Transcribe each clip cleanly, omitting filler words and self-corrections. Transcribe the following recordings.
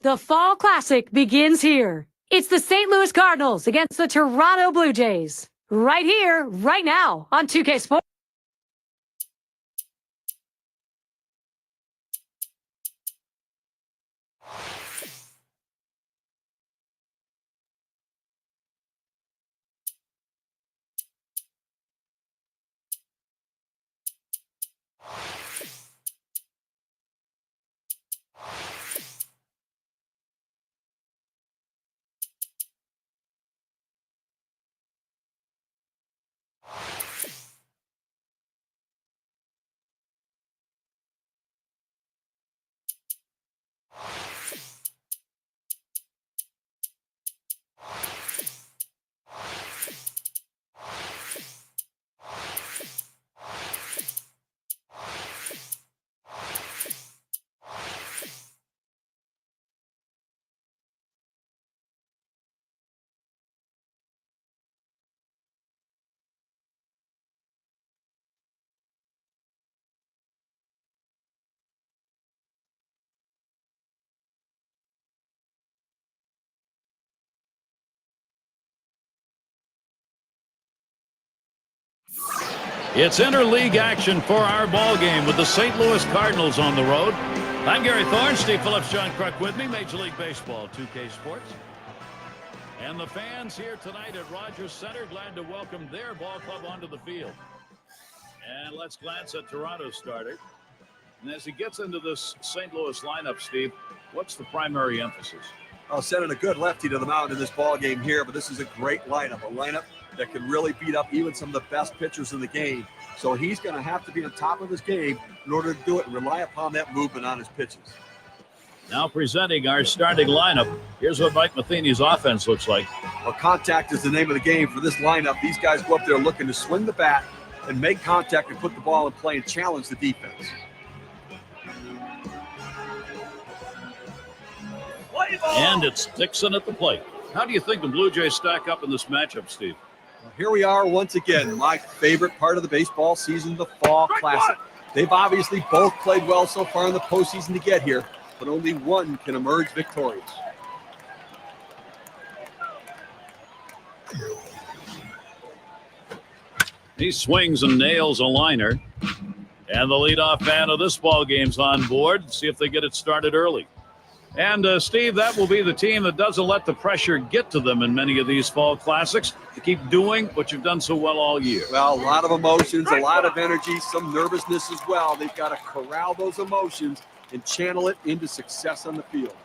The Fall Classic begins here. It's the St. Louis Cardinals against the Toronto Blue Jays. Right here, right now on 2K Sports. It's interleague action for our ball game with the St. Louis Cardinals on the road. I'm Gary Thorne, Steve Phillips, John Kruk with me, Major League Baseball, 2K Sports. And the fans here tonight at Rogers Center, glad to welcome their ball club onto the field. And let's glance at Toronto's starter. And as he gets into this St. Louis lineup, Steve, what's the primary emphasis? Sending a good lefty to the mound in this ball game here, but this is a great lineup, that can really beat up even some of the best pitchers in the game. So he's going to have to be on top of his game in order to do it and rely upon that movement on his pitches. Now presenting our starting lineup, here's what Mike Matheny's offense looks like. Well, contact is the name of the game for this lineup. These guys go up there looking to swing the bat and make contact and put the ball in play and challenge the defense. And it's Dixon at the plate. How do you think the Blue Jays stack up in this matchup, Steve? Well, here we are once again, my favorite part of the baseball season, the Fall Classic. They've obviously both played well so far in the postseason to get here, but only one can emerge victorious. He swings and nails a liner. And the leadoff man of this ball game's on board. See if they get it started early. And, Steve, that will be the team that doesn't let the pressure get to them in many of these Fall Classics. To keep doing what you've done so well all year. Well, a lot of emotions, a lot of energy, some nervousness as well. They've got to corral those emotions and channel it into success on the field.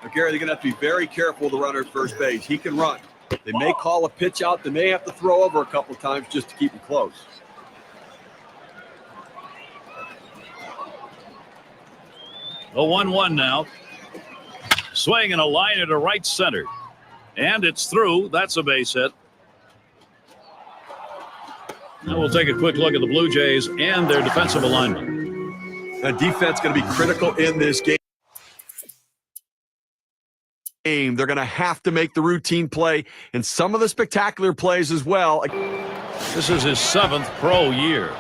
Now, Gary, they're going to have to be very careful with the runner at first base. He can run. They may call a pitch out. They may have to throw over a couple times just to keep him close. The 1-1 now. Swing and a liner to right center. And it's through. That's a base hit. Now we'll take a quick look at the Blue Jays and their defensive alignment. The defense going to be critical in this game. They're going to have to make the routine play and some of the spectacular plays as well. This is his 7th pro year.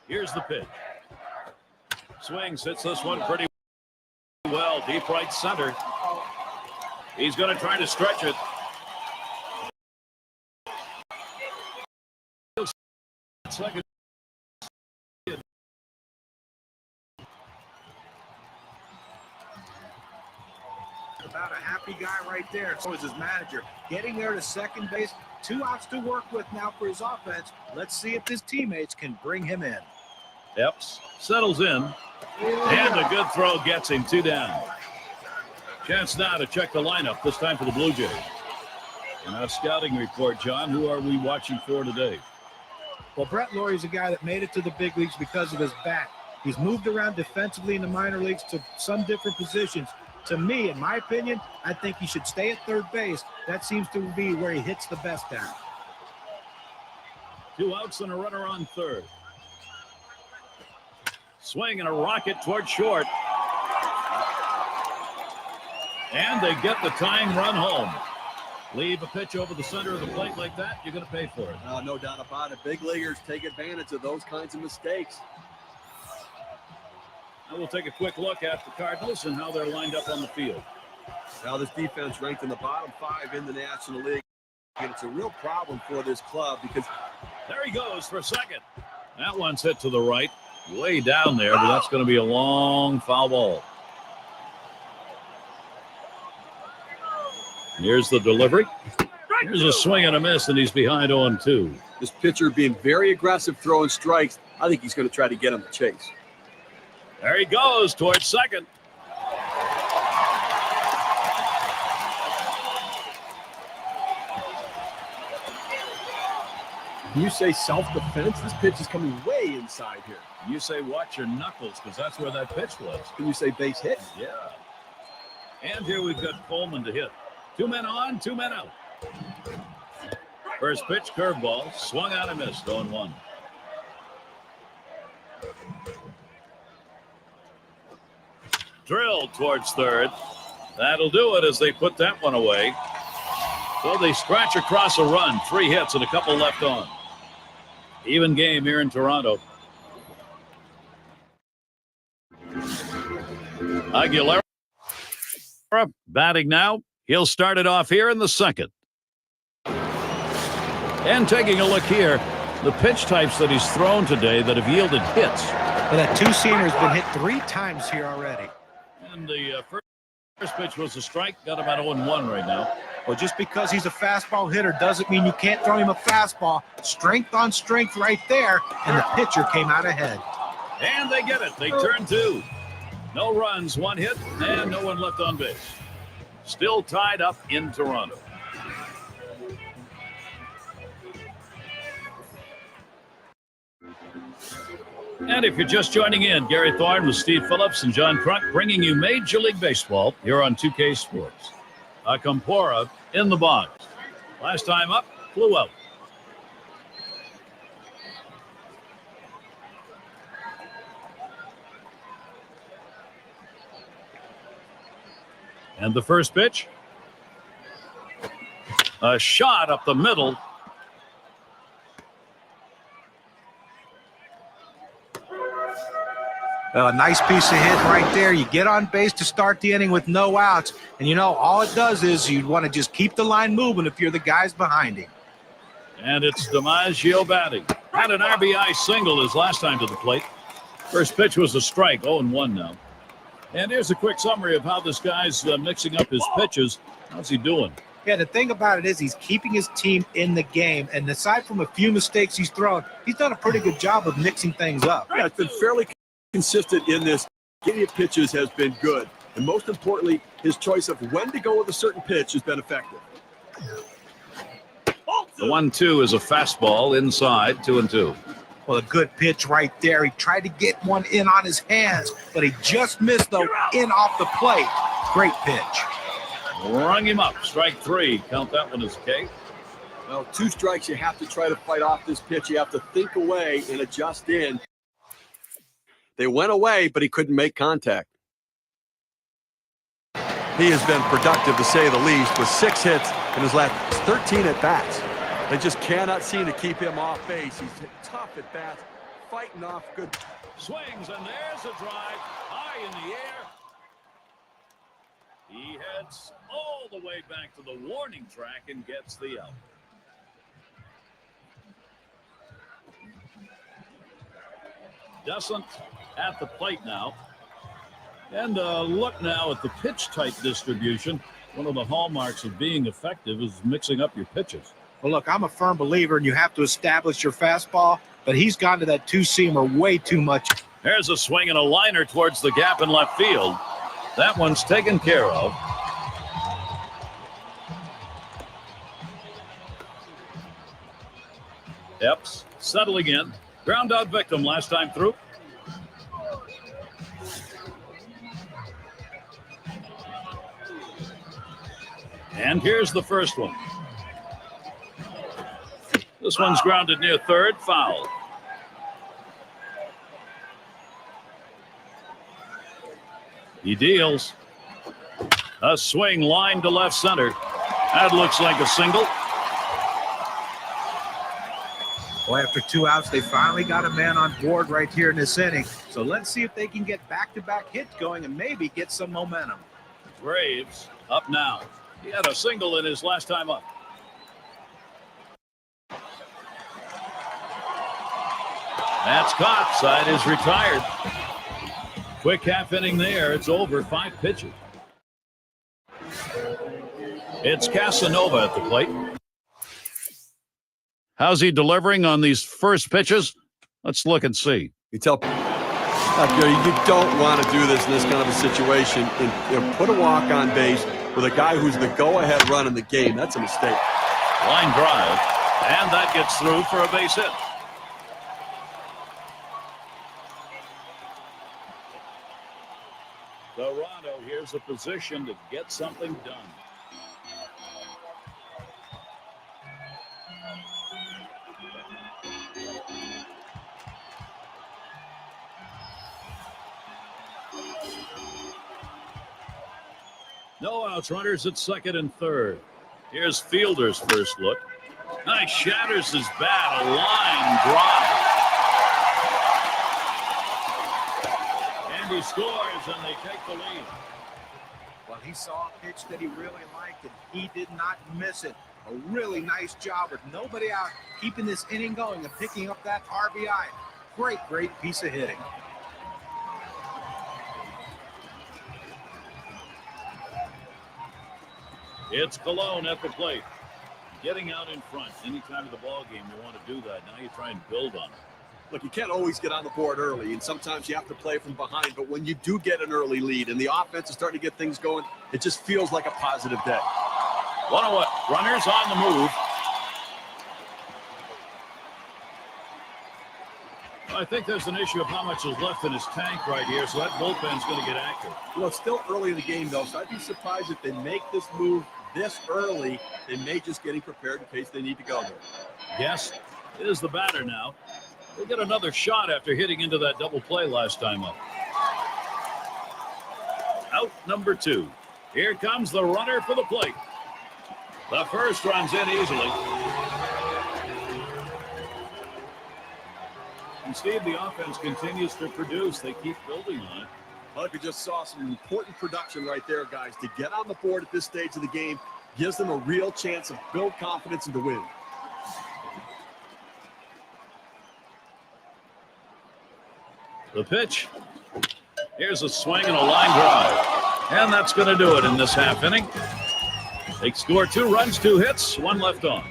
Here's the pitch. Swings, hits this one pretty well. Deep right center. He's going to try to stretch it. Second. About a happy guy right there. So is his manager. Getting there to second base. 2 outs to work with now for his offense. Let's see if his teammates can bring him in. Epps settles in. And a good throw gets him 2 down. Chance now to check the lineup, this time for the Blue Jays. And our scouting report, John, who are we watching for today? Well, Brett Laurie's a guy that made it to the big leagues because of his bat. He's moved around defensively in the minor leagues to some different positions. To me, in my opinion, I think he should stay at third base. That seems to be where he hits the best down. 2 outs and a runner on third. Swing and a rocket toward short. And they get the tying run home. Leave a pitch over the center of the plate like that, you're going to pay for it. No doubt about it. Big leaguers take advantage of those kinds of mistakes. And we'll take a quick look at the Cardinals and how they're lined up on the field. Now, this defense ranked in the bottom 5 in the National League. And it's a real problem for this club because there he goes for second. That one's hit to the right, way down there, but that's going to be a long foul ball. Here's the delivery. Here's a swing and a miss, and he's behind 0-2. This pitcher being very aggressive throwing strikes. I think he's going to try to get him to chase. There he goes towards second. You say self-defense? This pitch is coming way inside here. You say watch your knuckles, because that's where that pitch was. Can you say base hit? Yeah. And here we've got Coleman to hit. 2 men on, 2 men out. First pitch, curveball, swung out and missed, 0-1. Drilled towards third. That'll do it as they put that one away. So they scratch across a run, 3 hits and a couple left on. Even game here in Toronto. Aguilera batting now. He'll start it off here in the second. And taking a look here, the pitch types that he's thrown today that have yielded hits. Well, that two-seamer's been hit 3 times here already. And the first pitch was a strike. Got about 0-1 right now. Well, just because he's a fastball hitter doesn't mean you can't throw him a fastball. Strength on strength right there, and the pitcher came out ahead. And they get it. They turn 2. No runs, 1 hit, and no one left on base. Still tied up in Toronto. And if you're just joining in, Gary Thorne with Steve Phillips and John Kruk bringing you Major League Baseball here on 2K Sports. Campora in the box. Last time up, flew out. And the first pitch. A shot up the middle. Well, a nice piece of hit right there. You get on base to start the inning with no outs. And, you know, all it does is you want to just keep the line moving if you're the guys behind him. And it's DiMaggio batting. Had an RBI single his last time to the plate. First pitch was a strike, 0-1 now. And here's a quick summary of how this guy's mixing up his pitches. How's he doing? Yeah, the thing about it is he's keeping his team in the game. And aside from a few mistakes he's thrown, he's done a pretty good job of mixing things up. Yeah, it's been fairly consistent in this. Getting pitches has been good. And most importantly, his choice of when to go with a certain pitch has been effective. The 1-2 is a fastball inside, 2-2. Well, a good pitch right there. He tried to get one in on his hands, but he just missed the in off the plate. Great pitch. Rung him up. Strike 3. Count that one as K. Well, 2 strikes. You have to try to fight off this pitch. You have to think away and adjust in. They went away, but he couldn't make contact. He has been productive, to say the least, with 6 hits in his last 13 at-bats. They just cannot seem to keep him off base. He's tough at-bats, fighting off good. Swings, and there's a drive high in the air. He heads all the way back to the warning track and gets the out. Dussant at the plate now. And look now at the pitch type distribution. One of the hallmarks of being effective is mixing up your pitches. Well, look, I'm a firm believer, and you have to establish your fastball, but he's gone to that two-seamer way too much. There's a swing and a liner towards the gap in left field. That one's taken care of. Epps settling in. Ground out victim last time through. And here's the first one. This one's grounded near third, foul. He deals. A swing line to left center. That looks like a single. Well, after 2 outs, they finally got a man on board right here in this inning. So let's see if they can get back-to-back hits going and maybe get some momentum. Graves up now. He had a single in his last time up. That's caught. Side is retired. Quick half inning there. It's over. 5 pitches. It's Casanova at the plate. How's he delivering on these first pitches? Let's look and see. You tell Gary, you don't want to do this in this kind of a situation and put a walk on base with a guy who's the go-ahead run in the game. That's a mistake. Line drive, and that gets through for a base hit. Toronto, here's a position to get something done. No outs, runners at second and third. Here's Fielder's first look. Nice, shatters his bat, a line drive. And he scores, and they take the lead. Well, he saw a pitch that he really liked, and he did not miss it. A really nice job with nobody out, keeping this inning going and picking up that RBI. Great piece of hitting. It's Cologne at the plate. Getting out in front. Anytime of the ball game you want to do that. Now you try and build on it. Look, you can't always get on the board early, and sometimes you have to play from behind. But when you do get an early lead and the offense is starting to get things going, it just feels like a positive day. 1-0. Runners on the move. I think there's an issue of how much is left in his tank right here, so that bullpen's going to get active. Well, it's still early in the game, though, so I'd be surprised if they make this move this early. They may just getting prepared in case they need to go there. Yes, it is the batter now. He'll get another shot after hitting into that double play last time up. Out number 2. Here comes the runner for the plate. The first runs in easily. And Steve, the offense continues to produce. They keep building on it. Well, we just saw some important production right there, guys. To get on the board at this stage of the game gives them a real chance of build confidence and to win. The pitch. Here's a swing and a line drive. And that's going to do it in this half inning. They score 2 runs, 2 hits, 1 left on.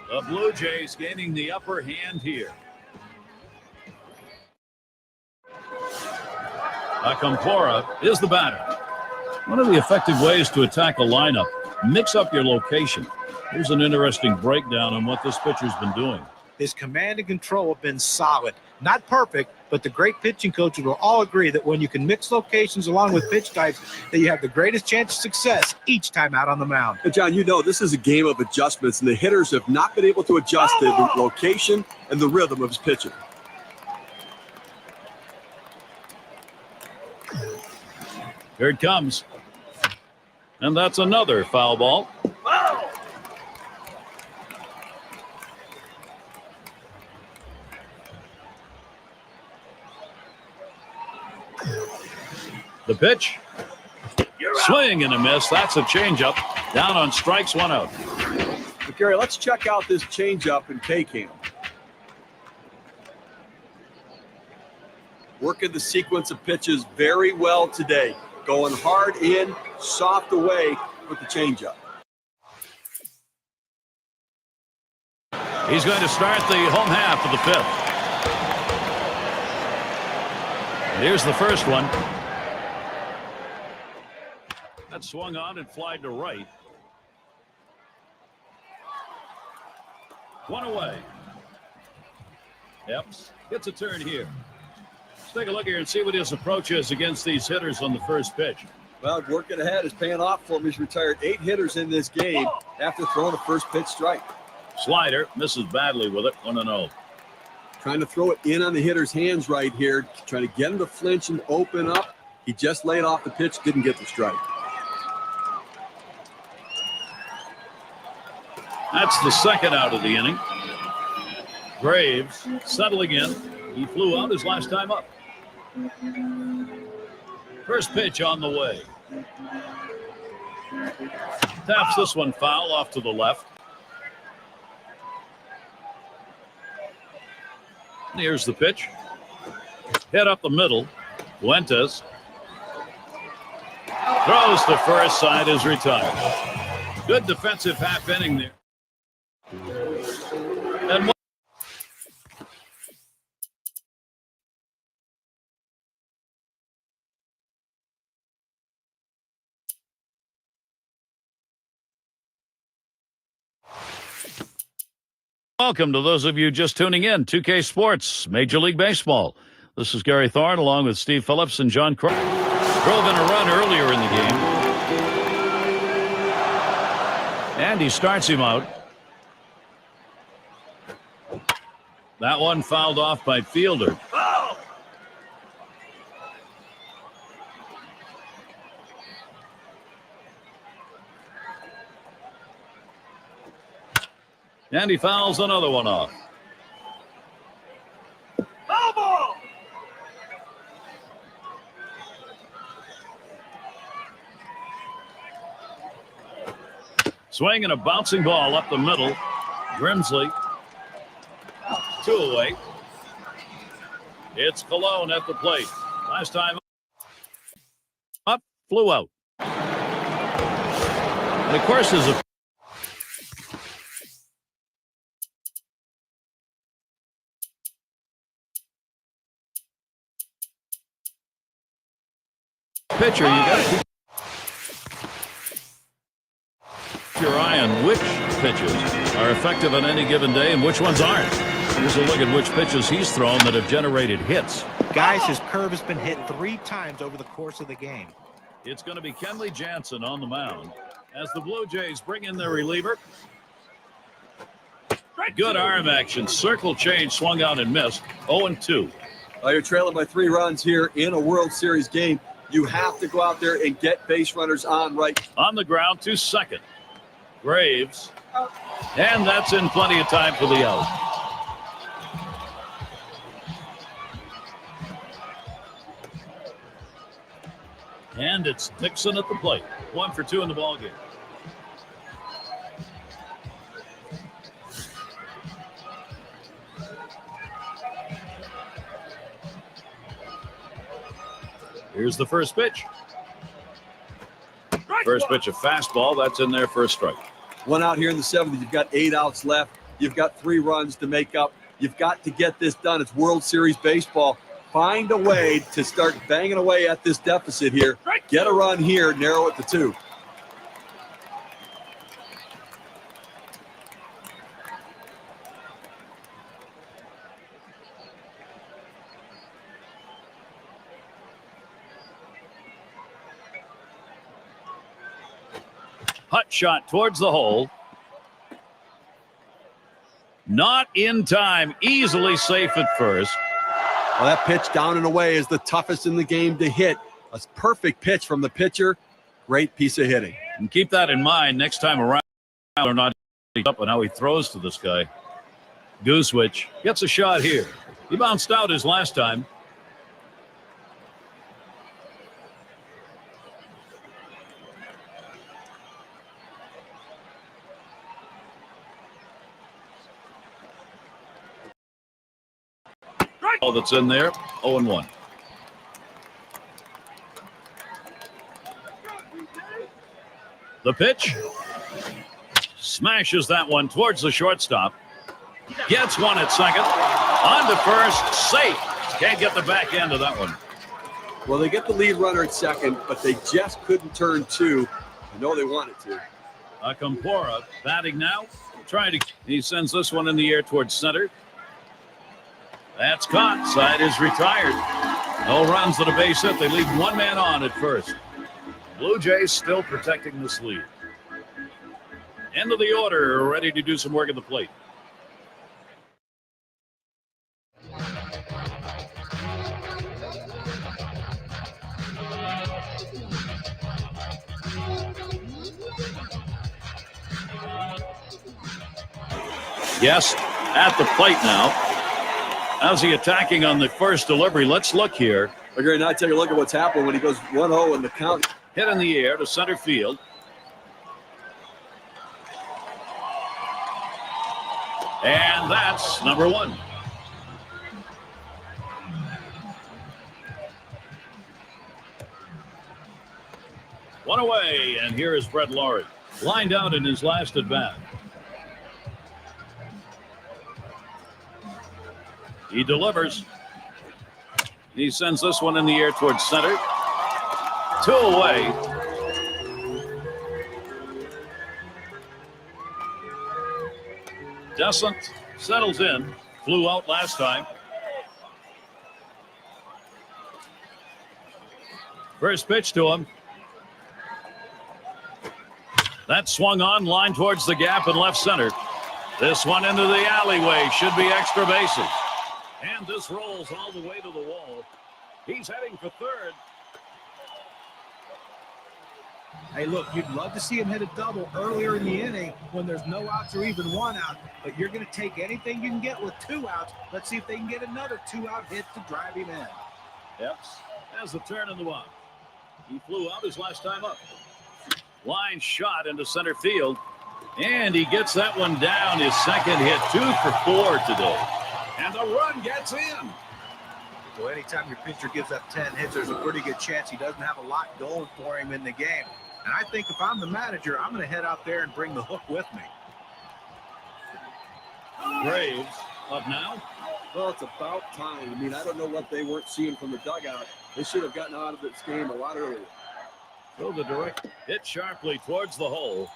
The Blue Jays gaining the upper hand here. Acampora is the batter. One of the effective ways to attack a lineup, mix up your location. Here's an interesting breakdown on what this pitcher's been doing. His command and control have been solid. Not perfect, but the great pitching coaches will all agree that when you can mix locations along with pitch types, that you have the greatest chance of success each time out on the mound. But John, you know this is a game of adjustments, and the hitters have not been able to adjust to the location and the rhythm of his pitching. Here it comes. And that's another foul ball. The pitch. Swing and a miss. That's a changeup. Down on strikes, 1 out. But Gary, let's check out this changeup in K-Cam. Working the sequence of pitches very well today. Going hard in, soft away with the changeup. He's going to start the home half of the 5th. Here's the first one. That swung on and flied to right. 1 away. Epps gets a turn here. Let's take a look here and see what his approach is against these hitters on the first pitch. Well, working ahead is paying off for him. He's retired 8 hitters in this game after throwing a first pitch strike. Slider misses badly with it, 1-0. Trying to throw it in on the hitter's hands right here. Trying to get him to flinch and open up. He just laid off the pitch, didn't get the strike. That's the second out of the inning. Graves settling in. He flew out his last time up. First pitch on the way. Taps this one foul off to the left. Here's the pitch. Hit up the middle. Fuentes throws to first, side is retired. Good defensive half inning there. And welcome to those of you just tuning in. 2K Sports, Major League Baseball. This is Gary Thorne along with Steve Phillips and John Crow. Drove in a run earlier in the game. And he starts him out. That one fouled off by Fielder. Oh! And he fouls another one off. Foul ball! Swing and a bouncing ball up the middle. Grimsley. 2 away. It's Cologne at the plate. Last time up, flew out. And of course, there's a pitcher, you got to keep your eye on which pitches are effective on any given day and which ones aren't. Here's a look at which pitches he's thrown that have generated hits. Guys, his curve has been hit 3 times over the course of the game. It's going to be Kenley Jansen on the mound as the Blue Jays bring in their reliever. Good arm action. Circle change, swung out and missed. 0-2. You're trailing by 3 runs here in a World Series game. You have to go out there and get base runners on right. On the ground to second. Graves. And that's in plenty of time for the out. And it's Dixon at the plate. 1 for 2 in the ballgame. Here's the first pitch. First pitch, a fastball. That's in there for a strike. 1 out here in the 7th. You've got 8 outs left. You've got 3 runs to make up. You've got to get this done. It's World Series baseball. Find a way to start banging away at this deficit here. Get a run here, narrow it to 2. Hut shot towards the hole. Not in time. Easily safe at first. Well, that pitch down and away is the toughest in the game to hit. A perfect pitch from the pitcher. Great piece of hitting. And keep that in mind next time around. They're not up on how he throws to this guy. Goosewich gets a shot here. He bounced out his last time. All that's in there, 0-1. The pitch. Smashes that one towards the shortstop. Gets one at second. On to first. Safe. Can't get the back end of that one. Well, they get the lead runner at second, but they just couldn't turn 2. I know they wanted to. Acampora batting now. He sends this one in the air towards center. That's caught. Side is retired. No runs at a base hit. They leave 1 man on at first. Blue Jays still protecting this lead. End of the order, ready to do some work at the plate. Yes, at the plate now. How's he attacking on the first delivery? Let's look here. Well, Gary, now take a look at what's happened when he goes 1-0 in the count. Hit in the air to center field. And that's number one. One away, and here is Brett Laurie, lined out in his last at bat. He delivers. He sends this one in the air towards center. 2 away. Descent settles in. Flew out last time. First pitch to him. That swung on, line towards the gap in left center. This one into the alleyway. Should be extra bases. And this rolls all the way to the wall. He's heading for third. Hey, look, you'd love to see him hit a double earlier in the inning when there's no outs or even 1 out, but you're going to take anything you can get with 2 outs. Let's see if they can get another 2-out hit to drive him in. Epps has the turn in the box. He flew out his last time up. Line shot into center field, and he gets that one down. His second hit, 2 for 4 today. And the run gets in. So anytime your pitcher gives up 10 hits, there's a pretty good chance he doesn't have a lot going for him in the game. And I think if I'm the manager, I'm going to head out there and bring the hook with me. Braves up now. Well, it's about time. I mean, I don't know what they weren't seeing from the dugout. They should have gotten out of this game a lot earlier. So the direct hit sharply towards the hole.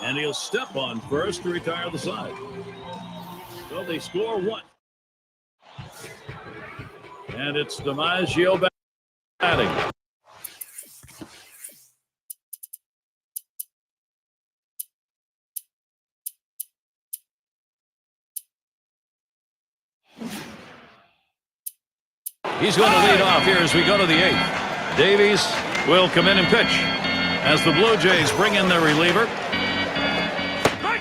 And he'll step on first to retire the side. So they score 1. And it's DiMaggio batting. He's going to lead off here as we go to the 8th. Davies will come in and pitch as the Blue Jays bring in their reliever.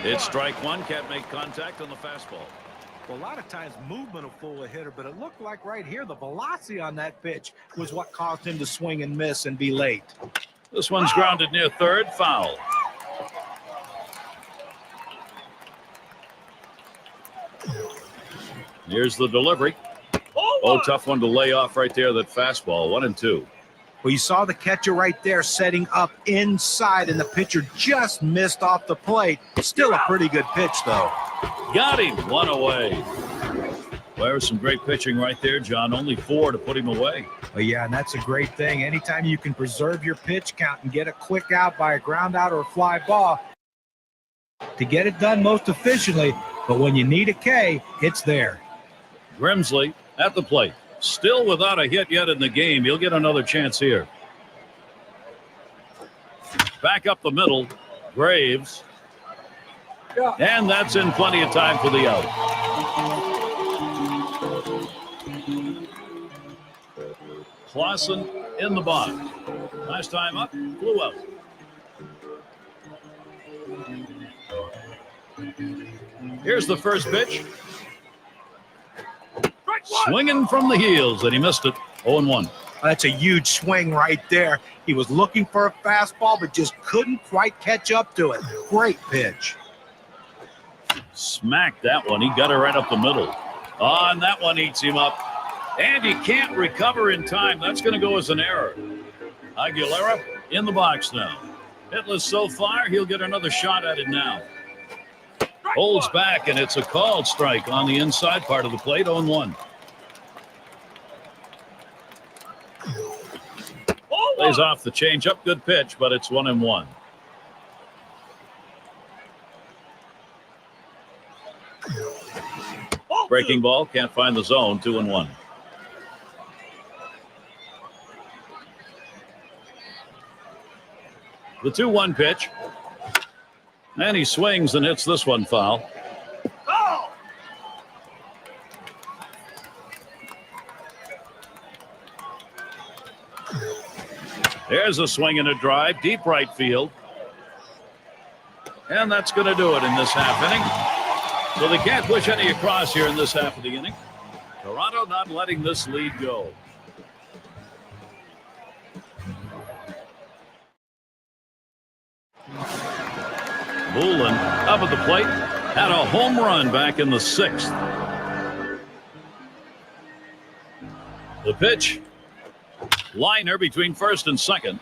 It's strike 1. Can't make contact on the fastball. Well, a lot of times movement will fool a hitter, but it looked like right here the velocity on that pitch was what caused him to swing and miss and be late. This one's grounded near third, foul. Here's the delivery. Oh, tough one to lay off right there, that fastball. 1-2. Well, you saw the catcher right there setting up inside, and the pitcher just missed off the plate. Still a pretty good pitch, though. Got him. 1 away. Well, there's some great pitching right there, John. Only 4 to put him away. Well, yeah, and that's a great thing. Anytime you can preserve your pitch count and get a quick out by a ground out or a fly ball to get it done most efficiently, but when you need a K, it's there. Grimsley at the plate. Still without a hit yet in the game. He'll get another chance here. Back up the middle. Graves. And that's in plenty of time for the out. Clausen in the box. Last time up, flew out. Here's the first pitch. Swinging from the heels, and he missed it. 0-1. That's a huge swing right there. He was looking for a fastball, but just couldn't quite catch up to it. Great pitch. Smacked that one. He got it right up the middle. Oh, and that one eats him up. And he can't recover in time. That's going to go as an error. Aguilera in the box now. Hitless so far. He'll get another shot at it now. Holds back, and it's a called strike on the inside part of the plate. 0-1. Lays off the changeup. Good pitch, but it's 1-1. Breaking ball, can't find the zone. 2-1. The 2-1 pitch. And he swings and hits this one foul. There's a swing and a drive, deep right field. And that's going to do it in this half inning. So they can't push any across here in this half of the inning. Toronto not letting this lead go. Bullen up at the plate. Had a home run back in the 6th. The pitch. Liner between first and second.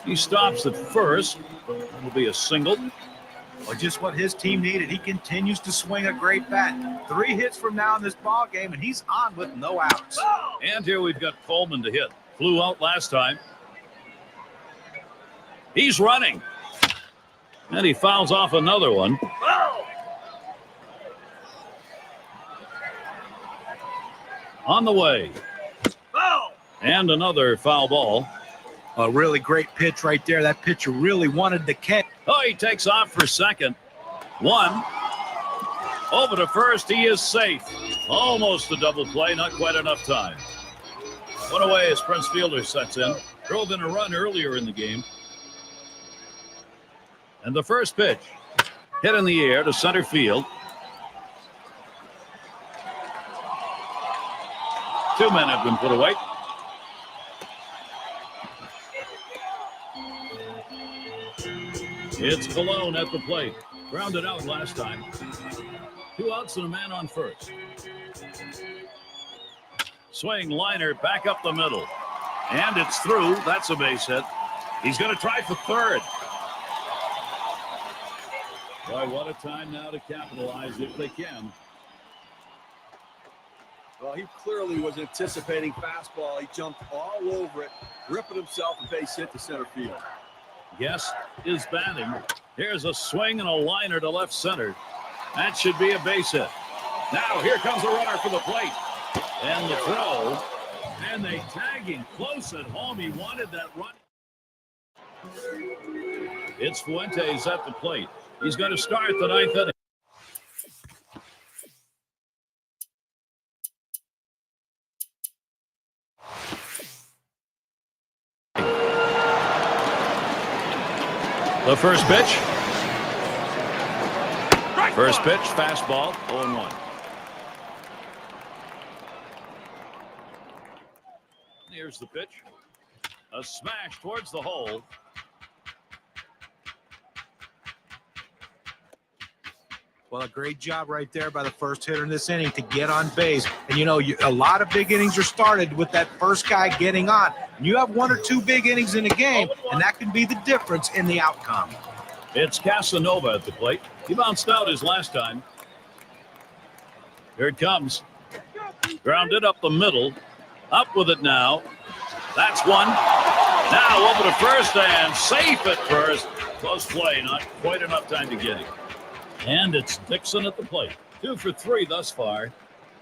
He stops at first. It'll be a single. Well, just what his team needed. He continues to swing a great bat. 3 hits from now in this ball game, and he's on with no outs. And here we've got Coleman to hit. Flew out last time. He's running. And he fouls off another one. On the way. And another foul ball. A really great pitch right there. That pitcher really wanted the catch. Oh, he takes off for second. 1. Over to first. He is safe. Almost a double play. Not quite enough time. One away as Prince Fielder sets in. Drove in a run earlier in the game. And the first pitch. Hit in the air to center field. 2 men have been put away. It's Cologne at the plate. Grounded out last time. 2 outs and a man on first. Swing liner back up the middle. And it's through. That's a base hit. He's going to try for third. Boy, what a time now to capitalize if they can. Well, he clearly was anticipating fastball. He jumped all over it, ripping himself a base hit to center field. Guest is batting. Here's a swing and a liner to left center. That should be a base hit. Now here comes the runner for the plate. And the throw. And they tag him close at home. He wanted that run. It's Fuentes at the plate. He's going to start the 9th inning. The first pitch. First pitch, fastball, 0-1. Here's the pitch. A smash towards the hole. Well, a great job right there by the first hitter in this inning to get on base. And, you know, a lot of big innings are started with that first guy getting on. And you have 1 or 2 big innings in a game, and that can be the difference in the outcome. It's Casanova at the plate. He bounced out his last time. Here it comes. Grounded up the middle. Up with it now. That's one. Now over to first and safe at first. Close play. Not quite enough time to get him. And it's Dixon at the plate. 2 for 3 thus far.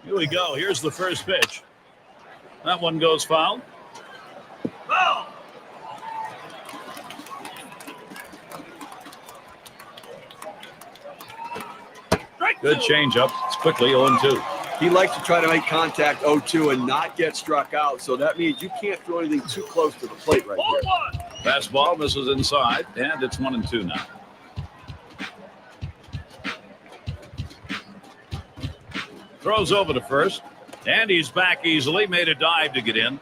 Here we go. Here's the first pitch. That one goes foul. Good changeup. It's quickly 0-2. He likes to try to make contact 0-2 and not get struck out. So that means you can't throw anything too close to the plate right here. Fastball misses inside, and it's 1-2 now. Throws over to first, and he's back easily. Made a dive to get in.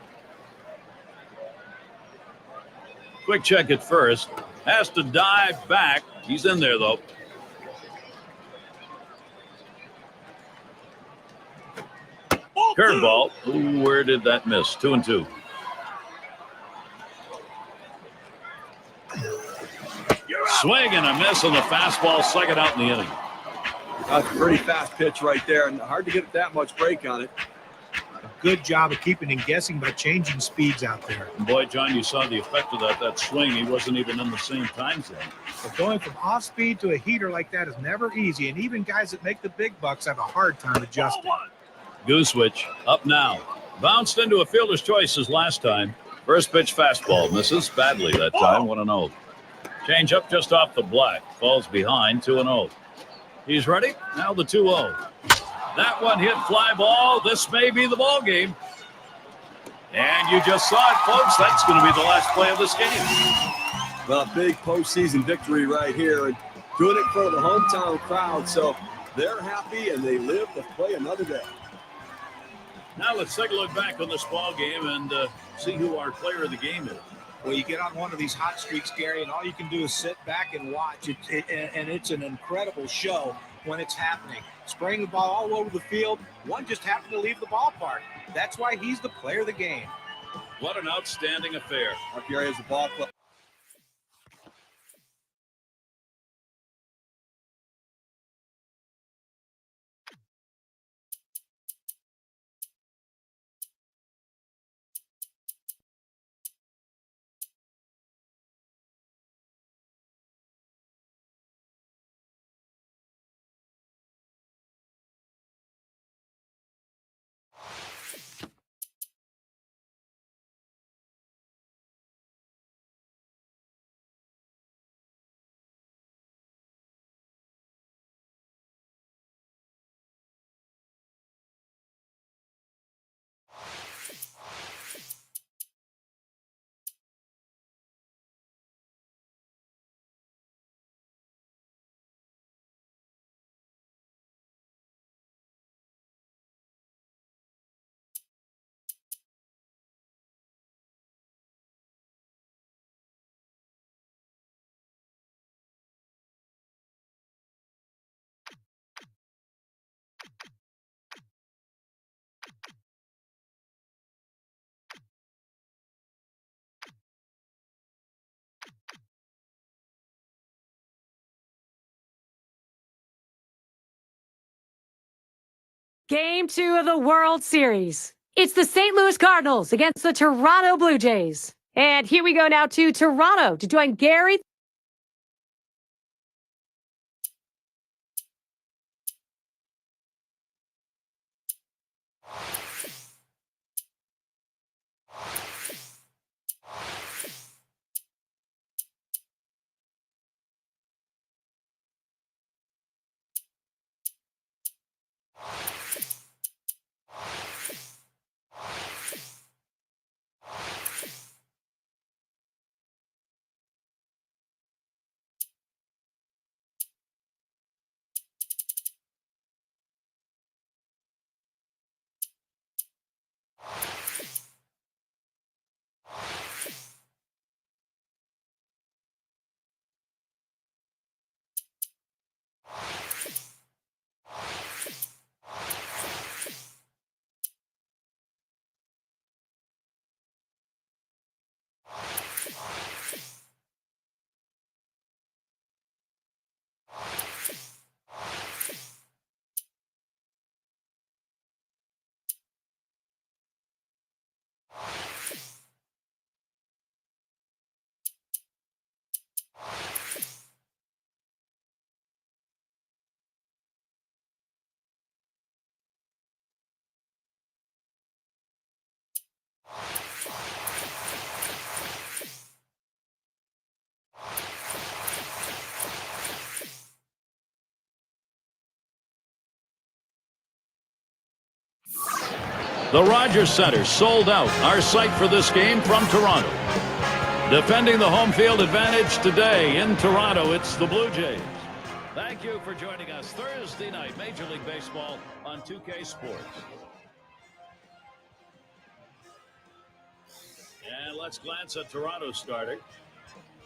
Quick check at first. Has to dive back. He's in there, though. Curveball. Ooh, where did that miss? 2-2. Swing and a miss on the fastball. Second out in the inning. That's a pretty fast pitch right there, and hard to get that much break on it. A good job of keeping him guessing by changing speeds out there. And boy, John, you saw the effect of that swing. He wasn't even in the same time zone. But going from off speed to a heater like that is never easy, and even guys that make the big bucks have a hard time adjusting. Goose switch up now. Bounced into a fielder's choice as last time. First pitch fastball misses badly that time. 1-0. Change up just off the black. Falls behind. 2-0. He's ready. Now the 2-0. That one hit fly ball. This may be the ball game. And you just saw it, folks. That's going to be the last play of this game. Well, big postseason victory right here, and doing it for the hometown crowd. So they're happy, and they live to play another day. Now let's take a look back on this ball game and see who our player of the game is. Well, you get on one of these hot streaks, Gary, and all you can do is sit back and watch. And it's an incredible show when it's happening. Spraying the ball all over the field. One just happened to leave the ballpark. That's why he's the player of the game. What an outstanding affair. Gary has the ball club. Game 2 of the World Series. It's the St. Louis Cardinals against the Toronto Blue Jays. And here we go now to Toronto to join Gary. The Rogers Center sold out. Our site for this game from Toronto. Defending the home field advantage today in Toronto, it's the Blue Jays. Thank you for joining us Thursday night, Major League Baseball on 2K Sports. And let's glance at Toronto starting.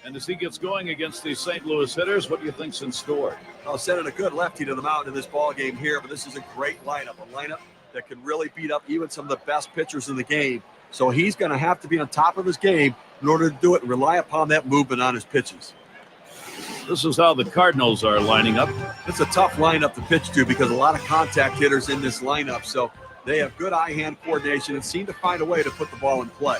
And as he gets going against these St. Louis hitters, what do you think's in store? I'll send a good lefty to the mound in this ball game here, but this is a great lineup, a lineup that can really beat up even some of the best pitchers in the game. So he's going to have to be on top of his game in order to do it and rely upon that movement on his pitches. This is how the Cardinals are lining up. It's a tough lineup to pitch to because a lot of contact hitters in this lineup. So they have good eye-hand coordination and seem to find a way to put the ball in play.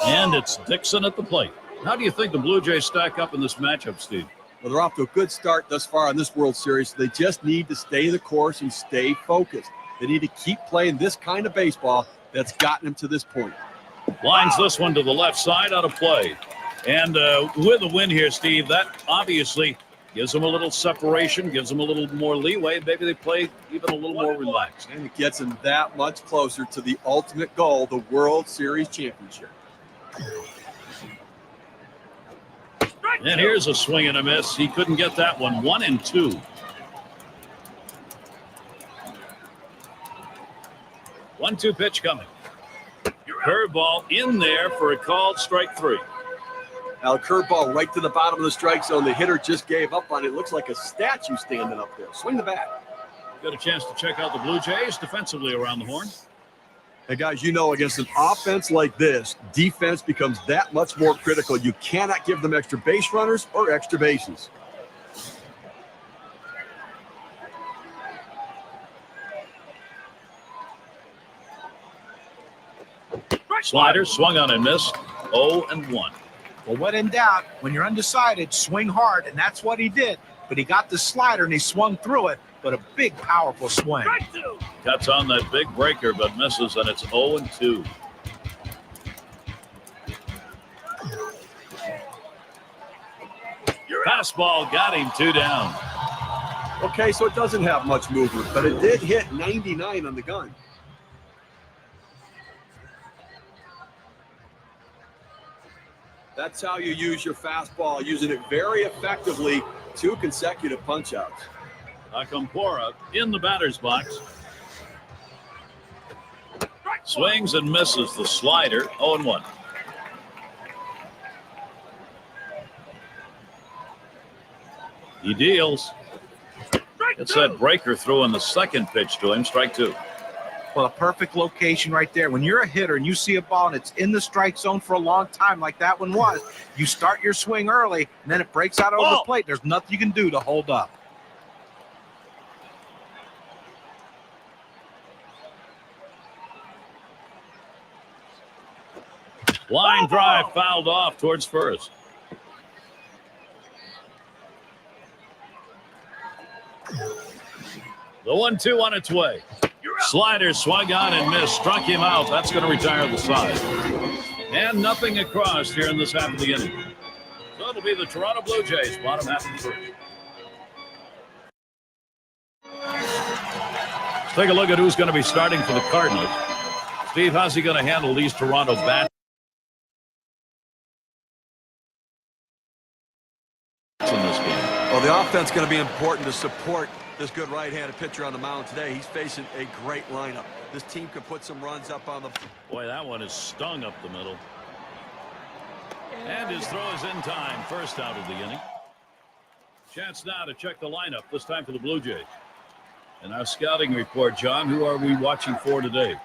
And it's Dixon at the plate. How do you think the Blue Jays stack up in this matchup, Steve? Well, they're off to a good start thus far in this World Series. They just need to stay the course and stay focused. They need to keep playing this kind of baseball that's gotten them to this point. Lines this one to the left side, out of play. And with a win here, Steve, that obviously Gives them a little separation, gives them a little more leeway. Maybe they play even a little more relaxed. And it gets them that much closer to the ultimate goal, the World Series championship. And here's a swing and a miss. He couldn't get that one. 1-2. 1-2 pitch coming. Curveball in there for a called strike 3. Now, curveball right to the bottom of the strike zone. The hitter just gave up on it. Looks like a statue standing up there. Swing the bat. Got a chance to check out the Blue Jays defensively around the horn. Hey, guys, you know, against an offense like this, defense becomes that much more critical. You cannot give them extra base runners or extra bases. Slider swung on and missed. 0-1. Well, when in doubt, when you're undecided, swing hard, and that's what he did. But he got the slider, and he swung through it, but a big, powerful swing. Cuts on that big breaker, but misses, and it's 0-2. Fastball got him 2 down. Okay, so it doesn't have much movement, but it did hit 99 on the gun. That's how you use your fastball, using it very effectively. 2 consecutive punch-outs. Acamporra in the batter's box. Swings and misses the slider. 0-1. He deals. It's that breaker throw in the second pitch to him. Strike 2. Well, a perfect location right there. When you're a hitter and you see a ball and it's in the strike zone for a long time like that one was, you start your swing early, and then it breaks out over the plate. There's nothing you can do to hold up. Line drive fouled off towards first. The 1-2 on its way. Slider swung on and missed. Struck him out. That's going to retire the side. And nothing across here in this half of the inning. So it'll be the Toronto Blue Jays, bottom half of the first. Let's take a look at who's going to be starting for the Cardinals. Steve, how's he going to handle these Toronto bats in this game? Well, the offense is going to be important to support this good right-handed pitcher on the mound today. He's facing a great lineup. This team can put some runs up on the... Boy, that one is stung up the middle. And his throw is in time. First out of the inning. Chance now to check the lineup, this time for the Blue Jays. And our scouting report, John, who are we watching for today?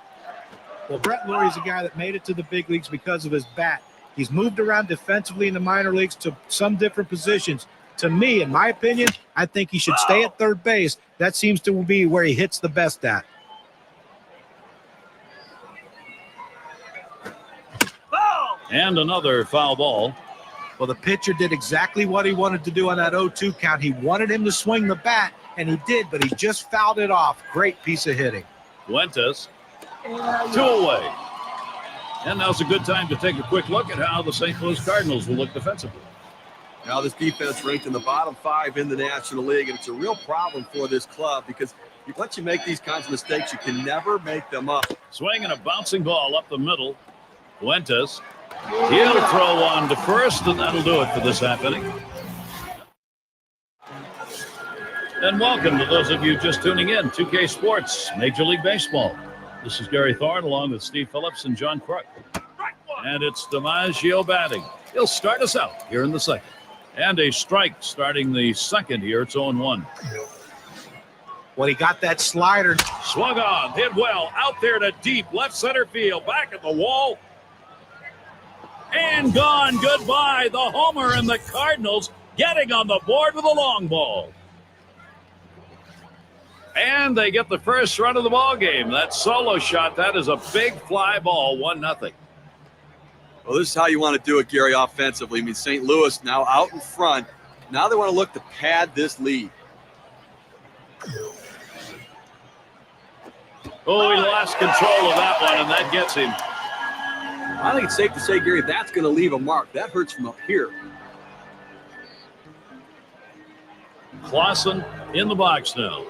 Well, Brett Lawrie's a guy that made it to the big leagues because of his bat. He's moved around defensively in the minor leagues to some different positions. To me, in my opinion, I think he should stay at third base. That seems to be where he hits the best at. And another foul ball. Well, the pitcher did exactly what he wanted to do on that 0-2 count. He wanted him to swing the bat, and he did, but he just fouled it off. Great piece of hitting. Fuentes, 2 away. And now's a good time to take a quick look at how the St. Louis Cardinals will look defensively. Now this defense ranked in the bottom 5 in the National League, and it's a real problem for this club because once you make these kinds of mistakes, you can never make them up. Swing and a bouncing ball up the middle. Fuentes, he'll throw on to first, and that'll do it for this half inning. And welcome to those of you just tuning in, 2K Sports, Major League Baseball. This is Gary Thorne along with Steve Phillips and John Crook. And it's DiMaggio batting. He'll start us out here in the second. And a strike starting the second here. It's 0-1. Well, he got that slider. Swung on, hit well, out there to deep left center field, back at the wall. And gone, goodbye. The homer and the Cardinals getting on the board with a long ball. And they get the first run of the ball game. That solo shot, that is a big fly ball, 1-0. Well, this is how you want to do it, Gary, offensively. I mean, St. Louis now out in front. Now they want to look to pad this lead. Oh, he lost control of that one, and that gets him. I think it's safe to say, Gary, that's going to leave a mark. That hurts from up here. Clausen in the box now.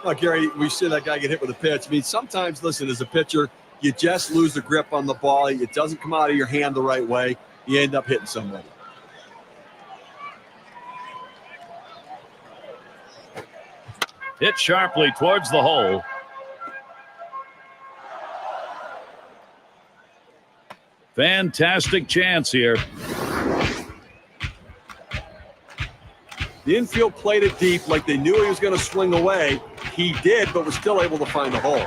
Well, Gary, we see that guy get hit with a pitch. I mean, sometimes, listen, as a pitcher, you just lose the grip on the ball. It doesn't come out of your hand the right way. You end up hitting somebody. Hit sharply towards the hole. Fantastic chance here. The infield played it deep like they knew he was going to swing away. He did, but was still able to find the hole.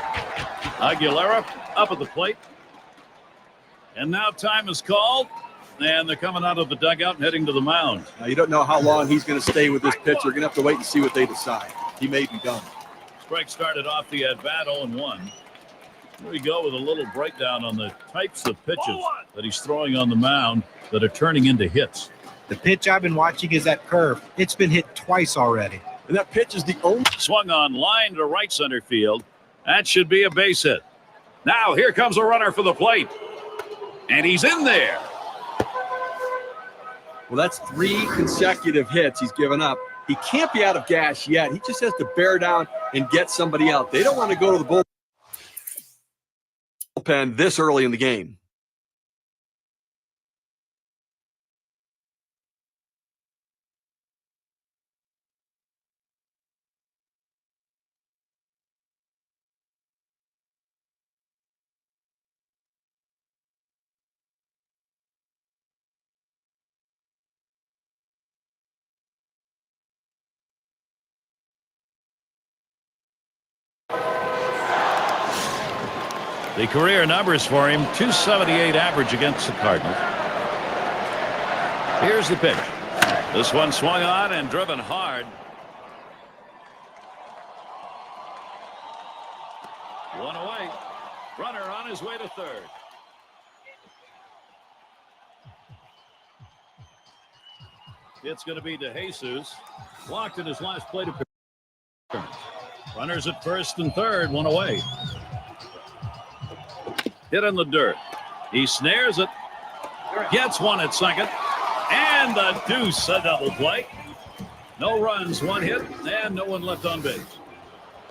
Aguilera up at the plate. And now time is called. And they're coming out of the dugout and heading to the mound. Now, you don't know how long he's going to stay with this pitcher. You're going to have to wait and see what they decide. He may be done. Strike started off the at-bat 0-1. Here we go with a little breakdown on the types of pitches that he's throwing on the mound that are turning into hits. The pitch I've been watching is that curve. It's been hit twice already. And that pitch is the only. Swung on line to right center field. That should be a base hit. Now here comes a runner for the plate. And he's in there. Well, that's 3 consecutive hits he's given up. He can't be out of gas yet. He just has to bear down and get somebody out. They don't want to go to the bullpen this early in the game. The career numbers for him, 278 average against the Cardinals. Here's the pitch. This one swung on and driven hard. One away. Runner on his way to third. It's going to be DeJesus. Walked in his last plate appearance. Runners at first and third, one away. Hit in the dirt. He snares it. Gets one at second. And the deuce, a double play. No runs, 1 hit, and no one left on base.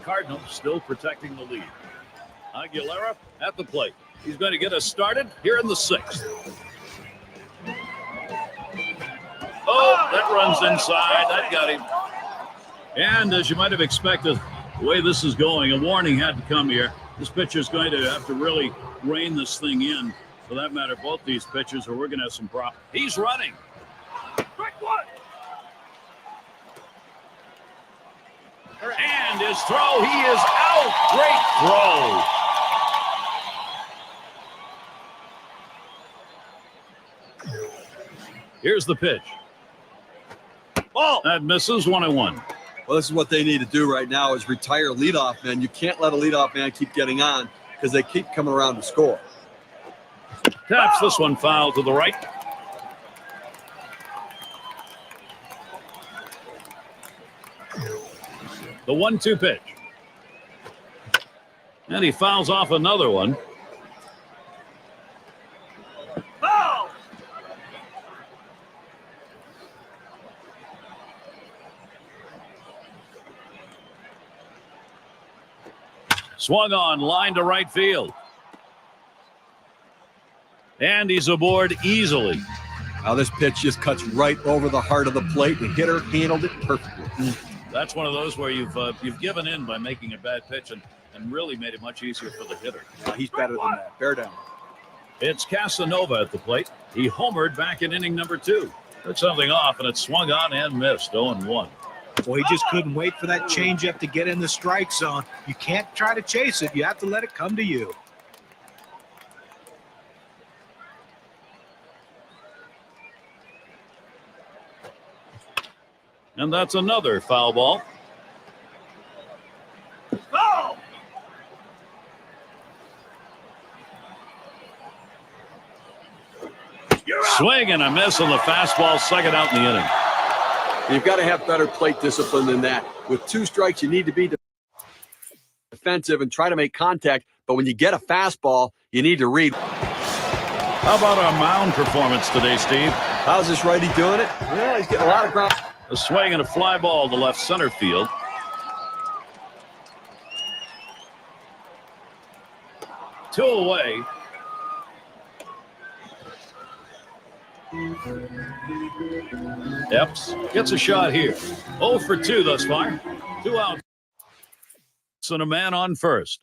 Cardinals still protecting the lead. Aguilera at the plate. He's going to get us started here in the 6th. Oh, that runs inside. That got him. And as you might have expected, the way this is going, a warning had to come here. This pitcher's going to have to really rein this thing in. For that matter, both these pitchers, or we're going to have some problems. He's running. Strike one. And his throw, he is out. Great throw. Here's the pitch. Oh, that misses 1-1. Well, this is what they need to do right now is retire leadoff man. You can't let a leadoff man keep getting on because they keep coming around to score. Taps this one foul to the right. The 1-2 pitch. And he fouls off another one. Foul! Swung on, line to right field. And he's aboard easily. Now this pitch just cuts right over the heart of the plate. The hitter handled it perfectly. That's one of those where you've given in by making a bad pitch and really made it much easier for the hitter. He's better than that. Bear down. It's Casanova at the plate. He homered back in inning number 2. Took something off, and it swung on and missed. 0-1. Well, he just couldn't wait for that changeup to get in the strike zone. You can't try to chase it. You have to let it come to you. And that's another foul ball. Foul! Swing and a miss on the fastball, second out in the inning. You've got to have better plate discipline than that. With 2 strikes, you need to be defensive and try to make contact. But when you get a fastball, you need to read. How about our mound performance today, Steve? How's this righty doing it? Well, he's getting a lot of ground. A swing and a fly ball to left center field. Two away. Epps gets a shot here. 0 for 2 thus far. 2 outs and a man on first.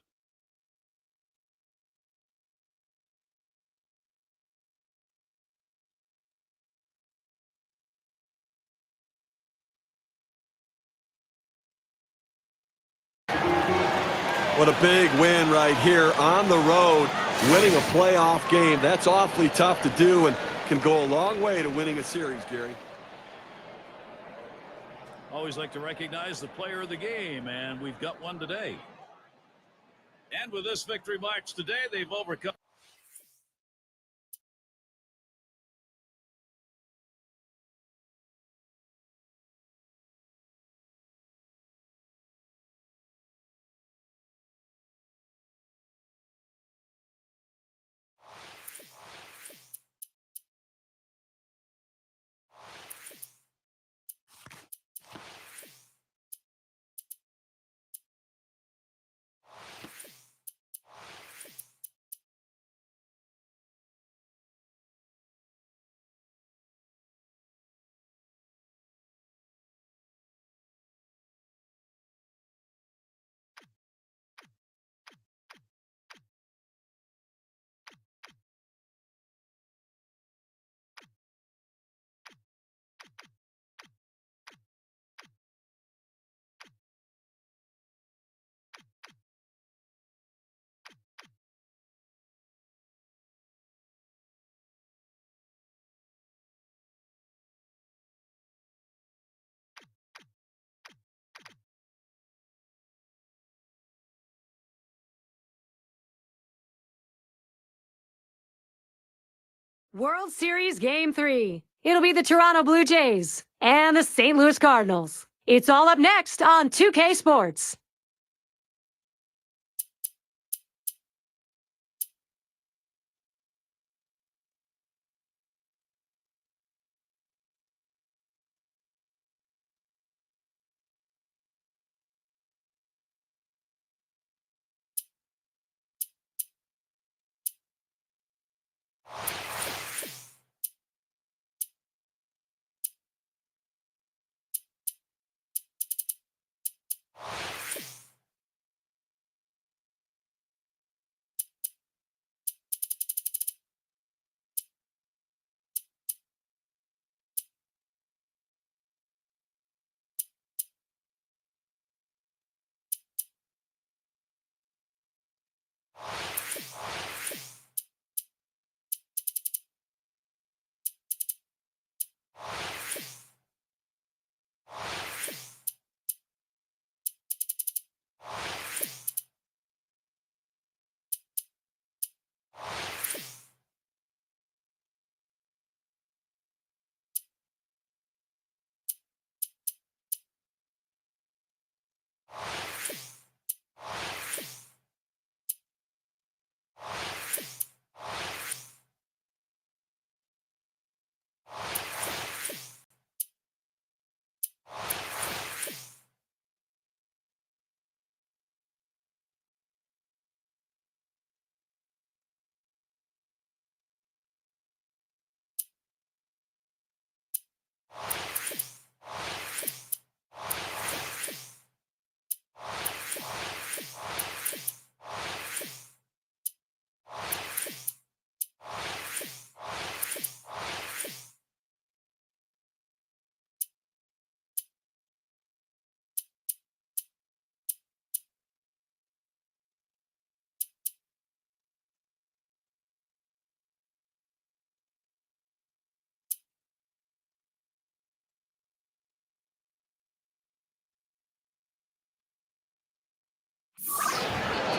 What a big win right here on the road, winning a playoff game. That's awfully tough to do and can go a long way to winning a series, Gary. Always like to recognize the player of the game, and we've got one today. And with this victory march today, they've overcome. World Series Game 3. It'll be the Toronto Blue Jays and the St. Louis Cardinals. It's all up next on 2K Sports.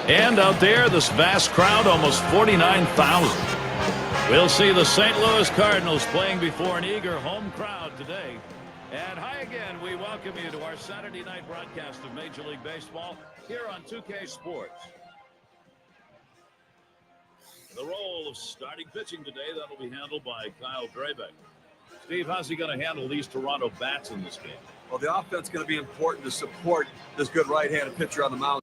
And out there, this vast crowd, almost 49,000. We'll see the St. Louis Cardinals playing before an eager home crowd today. And hi again, we welcome you to our Saturday night broadcast of Major League Baseball here on 2K Sports. The role of starting pitching today, that'll be handled by Kyle Drabek. Steve, how's he going to handle these Toronto bats in this game? Well, the offense is going to be important to support this good right-handed pitcher on the mound.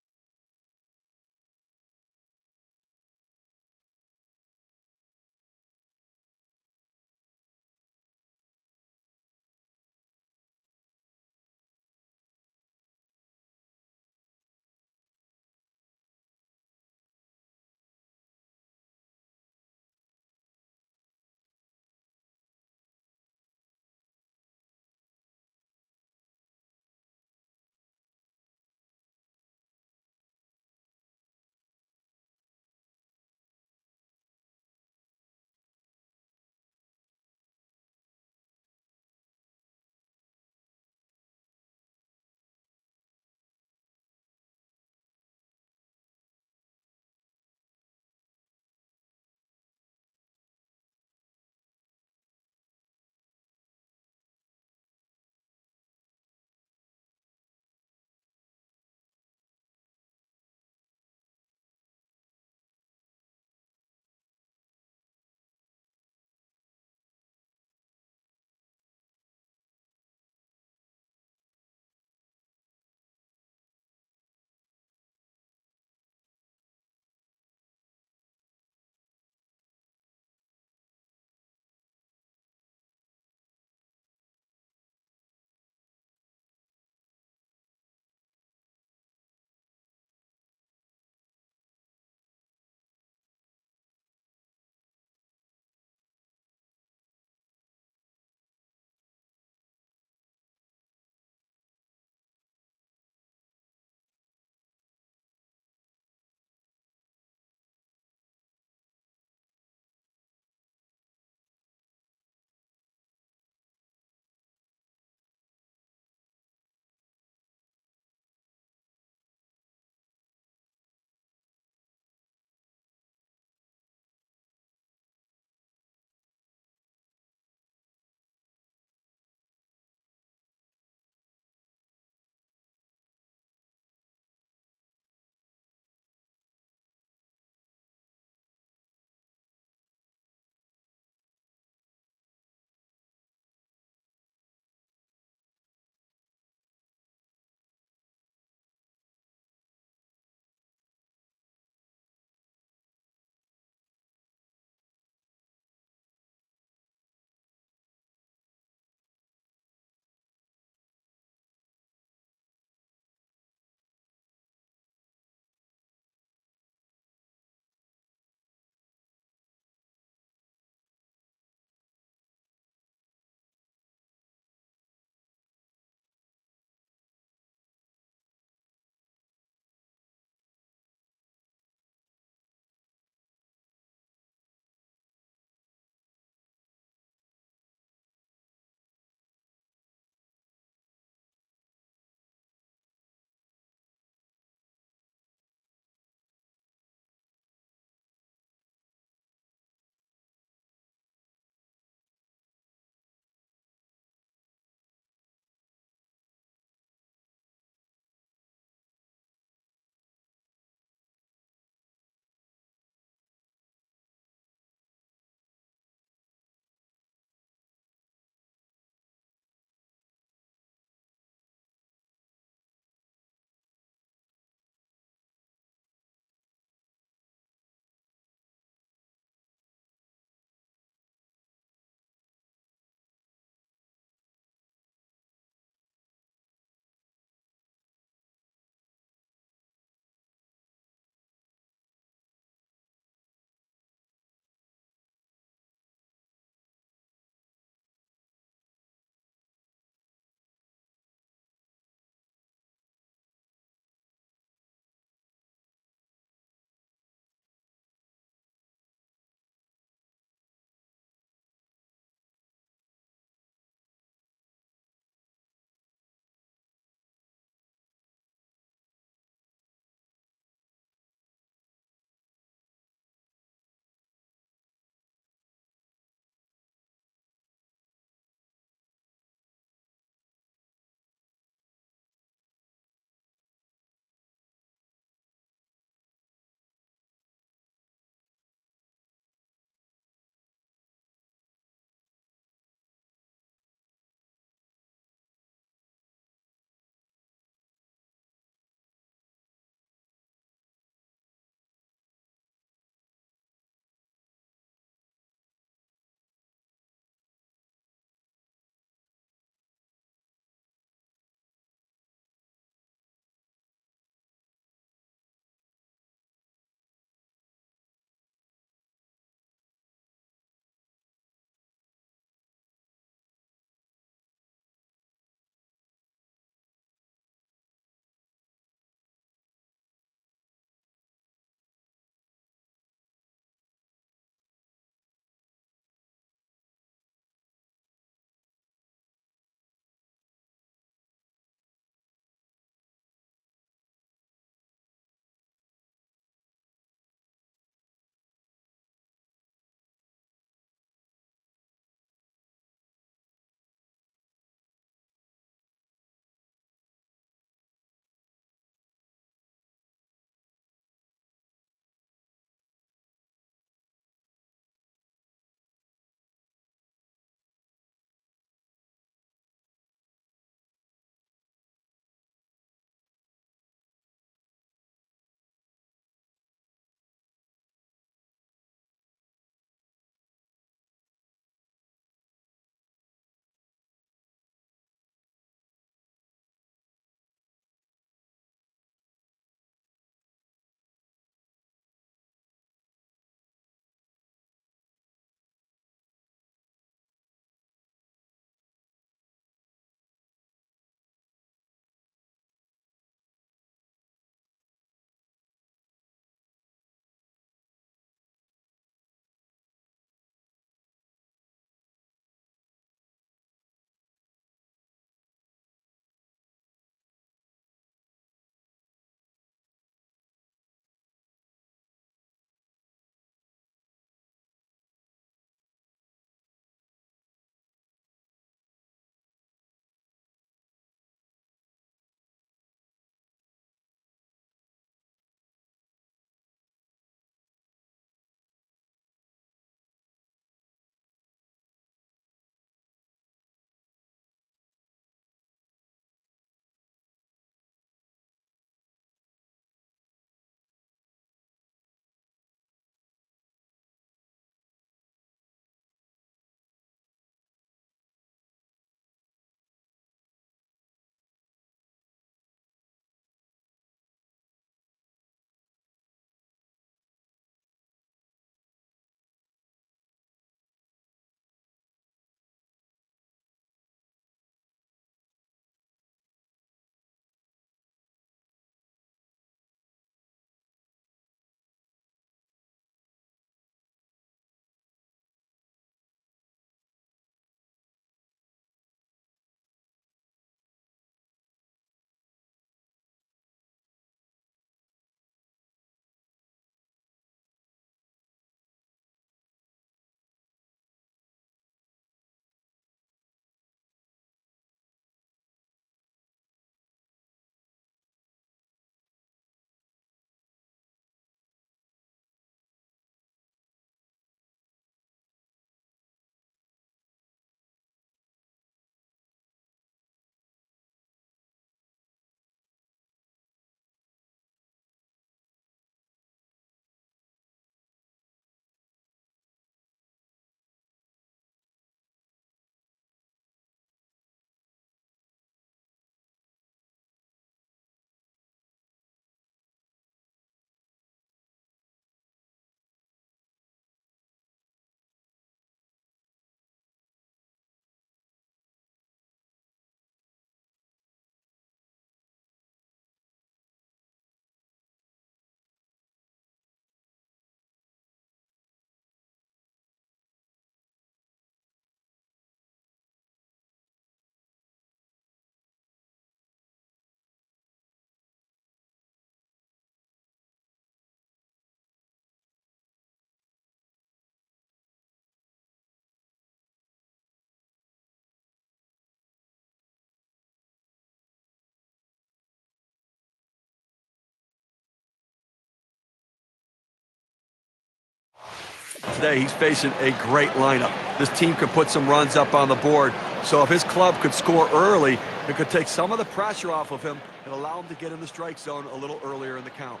Today, he's facing a great lineup. This team could put some runs up on the board. So if his club could score early, it could take some of the pressure off of him and allow him to get in the strike zone a little earlier in the count.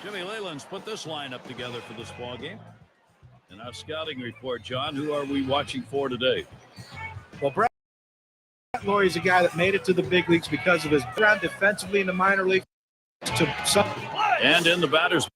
Jimmy Leyland's put this lineup together for this ball game. In our scouting report, John, who are we watching for today? Well, Brett Laurie is a guy that made it to the big leagues because of his background defensively in the minor leagues. And in the batter's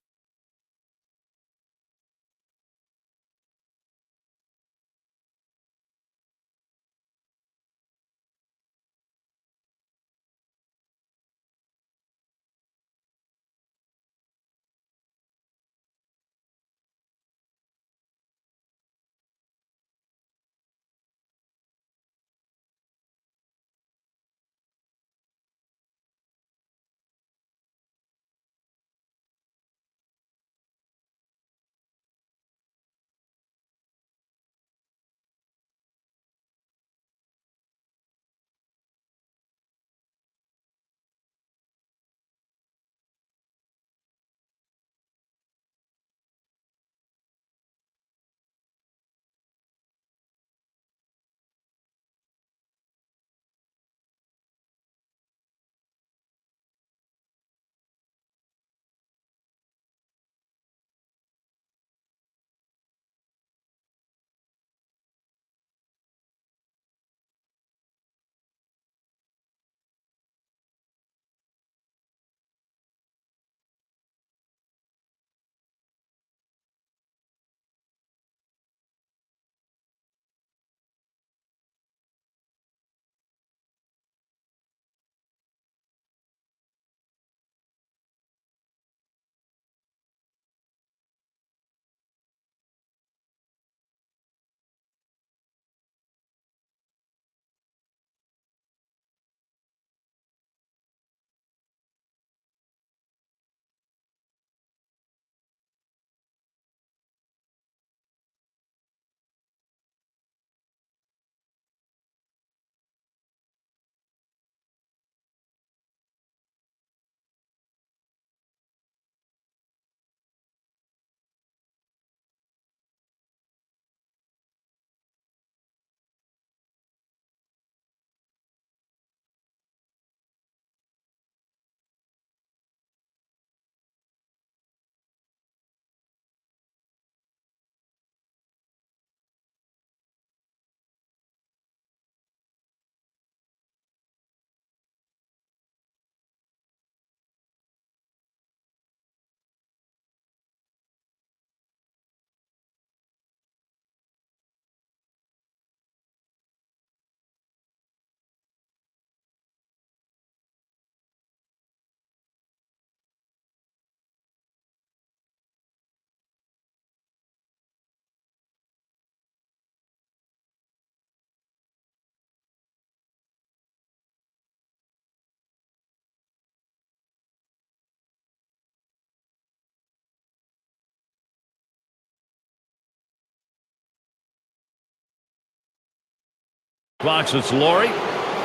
box. It's Laurie.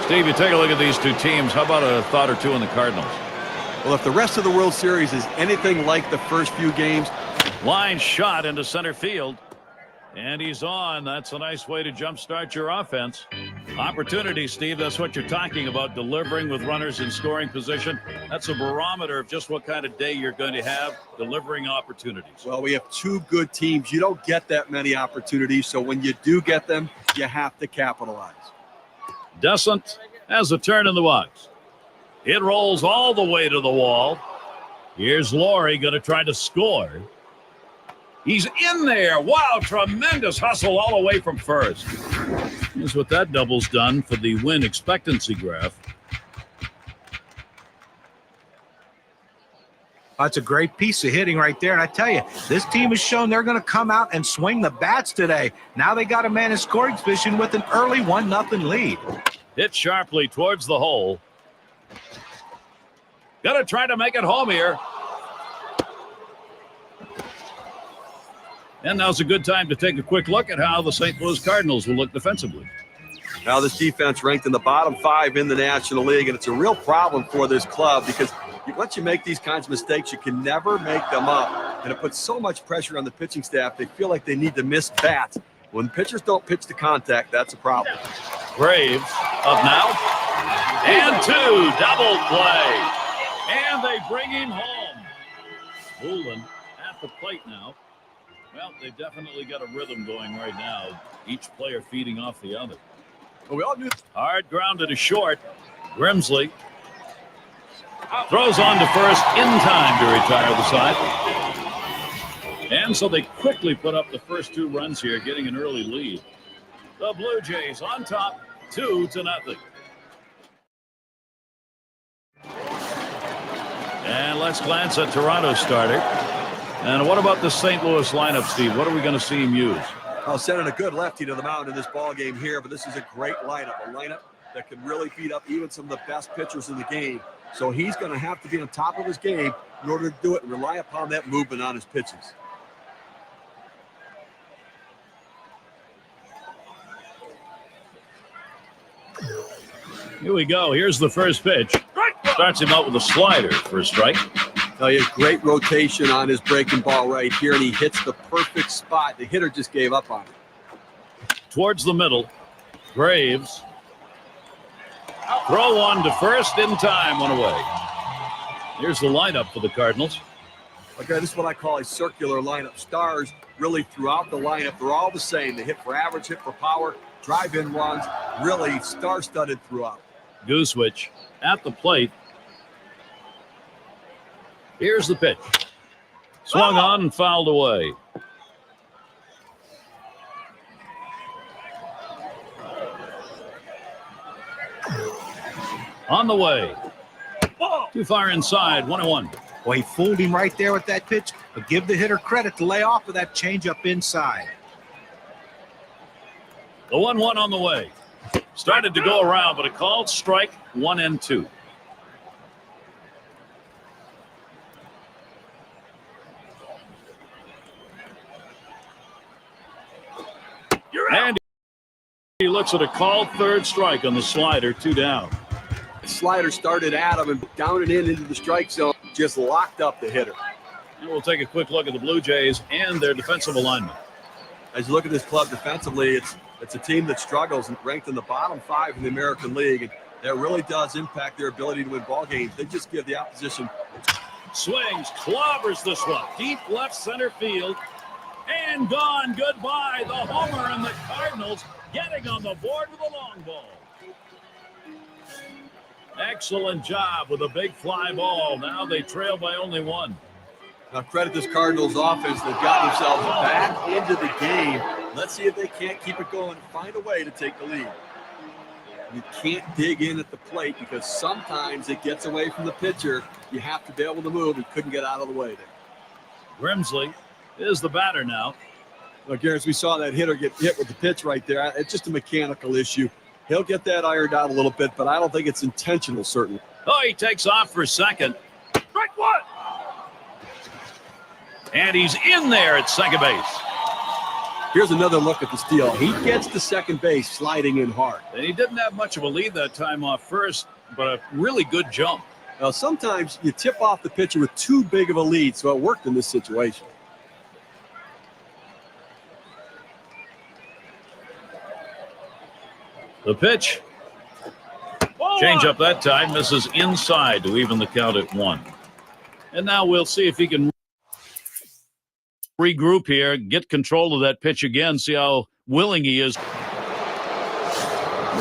Steve, you take a look at these two teams. How about a thought or two on the Cardinals? Well, if the rest of the World Series is anything like the first few games. Line shot into center field. And he's on. That's a nice way to jumpstart your offense. Opportunity, Steve. That's what you're talking about, delivering with runners in scoring position. That's a barometer of just what kind of day you're going to have, delivering opportunities. Well, we have two good teams. You don't get that many opportunities, so when you do get them, you have to capitalize. Descent has a turn in the box. It rolls all the way to the wall. Here's Laurie going to try to score. He's in there. Wow, tremendous hustle all the way from first. Here's what that double's done for the win expectancy graph. That's a great piece of hitting right there. And I tell you, this team has shown they're going to come out and swing the bats today. Now they got a man in scoring position with an early 1-0 lead. Hit sharply towards the hole. Got to try to make it home here. And now's a good time to take a quick look at how the St. Louis Cardinals will look defensively. Now this defense ranked in the bottom 5 in the National League, and it's a real problem for this club because once you make these kinds of mistakes, you can never make them up. And it puts so much pressure on the pitching staff, they feel like they need to miss bats. When pitchers don't pitch to contact, that's a problem. Graves up now. And 2, double play. And they bring him home. Woolen at the plate now. Well, they've definitely got a rhythm going right now. Each player feeding off the other. Well, we all knew. Hard grounded to short. Grimsley throws on to first in time to retire the side. And so they quickly put up the first 2 runs here, getting an early lead. The Blue Jays on top, 2-0. And let's glance at Toronto's starter. And what about the St. Louis lineup, Steve? What are we going to see him use? I'll send a good lefty to the mound in this ball game here, but this is a great lineup, a lineup that can really beat up even some of the best pitchers in the game. So he's going to have to be on top of his game in order to do it and rely upon that movement on his pitches. Here we go. Here's the first pitch. Starts him out with a slider for a strike. Tell you, great rotation on his breaking ball right here, and he hits the perfect spot. The hitter just gave up on it. Towards the middle. Graves. Throw on to first in time, 1 away. Here's the lineup for the Cardinals. Okay, this is what I call a circular lineup. Stars really throughout the lineup, they're all the same. They hit for average, hit for power, drive-in runs, really star-studded throughout. Goosewich at the plate. Here's the pitch. Swung on and fouled away. On the way. Too far inside, 1-1. Well, he fooled him right there with that pitch, but give the hitter credit to lay off of that changeup inside. The 1-1 on the way. Started to go around, but a called strike, 1-2. And he looks at a called third strike on the slider, 2 down. The slider started at him and down and into the strike zone, just locked up the hitter. And we'll take a quick look at the Blue Jays and their defensive alignment. As you look at this club defensively, it's a team that struggles and ranked in the bottom 5 in the American League, and that really does impact their ability to win ball games. They just give the opposition. Swings, clobbers this one, deep left center field, and gone. Goodbye. The homer, and the Cardinals getting on the board with a long ball. Excellent job with a big fly ball. Now they trail by only 1. Now credit this Cardinals offense. They've got themselves back into the game. Let's see if they can't keep it going and find a way to take the lead. You can't dig in at the plate because sometimes it gets away from the pitcher. You have to be able to move. He couldn't get out of the way there. Grimsley is the batter now. Well, Garrett, we saw that hitter get hit with the pitch right there. It's just a mechanical issue. He'll get that ironed out a little bit, but I don't think it's intentional, certainly. Oh, he takes off for second. Strike 1. And he's in there at second base. Here's another look at the steal. He gets to second base, sliding in hard. And he didn't have much of a lead that time off first, but a really good jump. Now, sometimes you tip off the pitcher with too big of a lead, so it worked in this situation. The pitch. Change up that time. Misses inside to even the count at 1. And now we'll see if he can regroup here, get control of that pitch again, see how willing he is. Here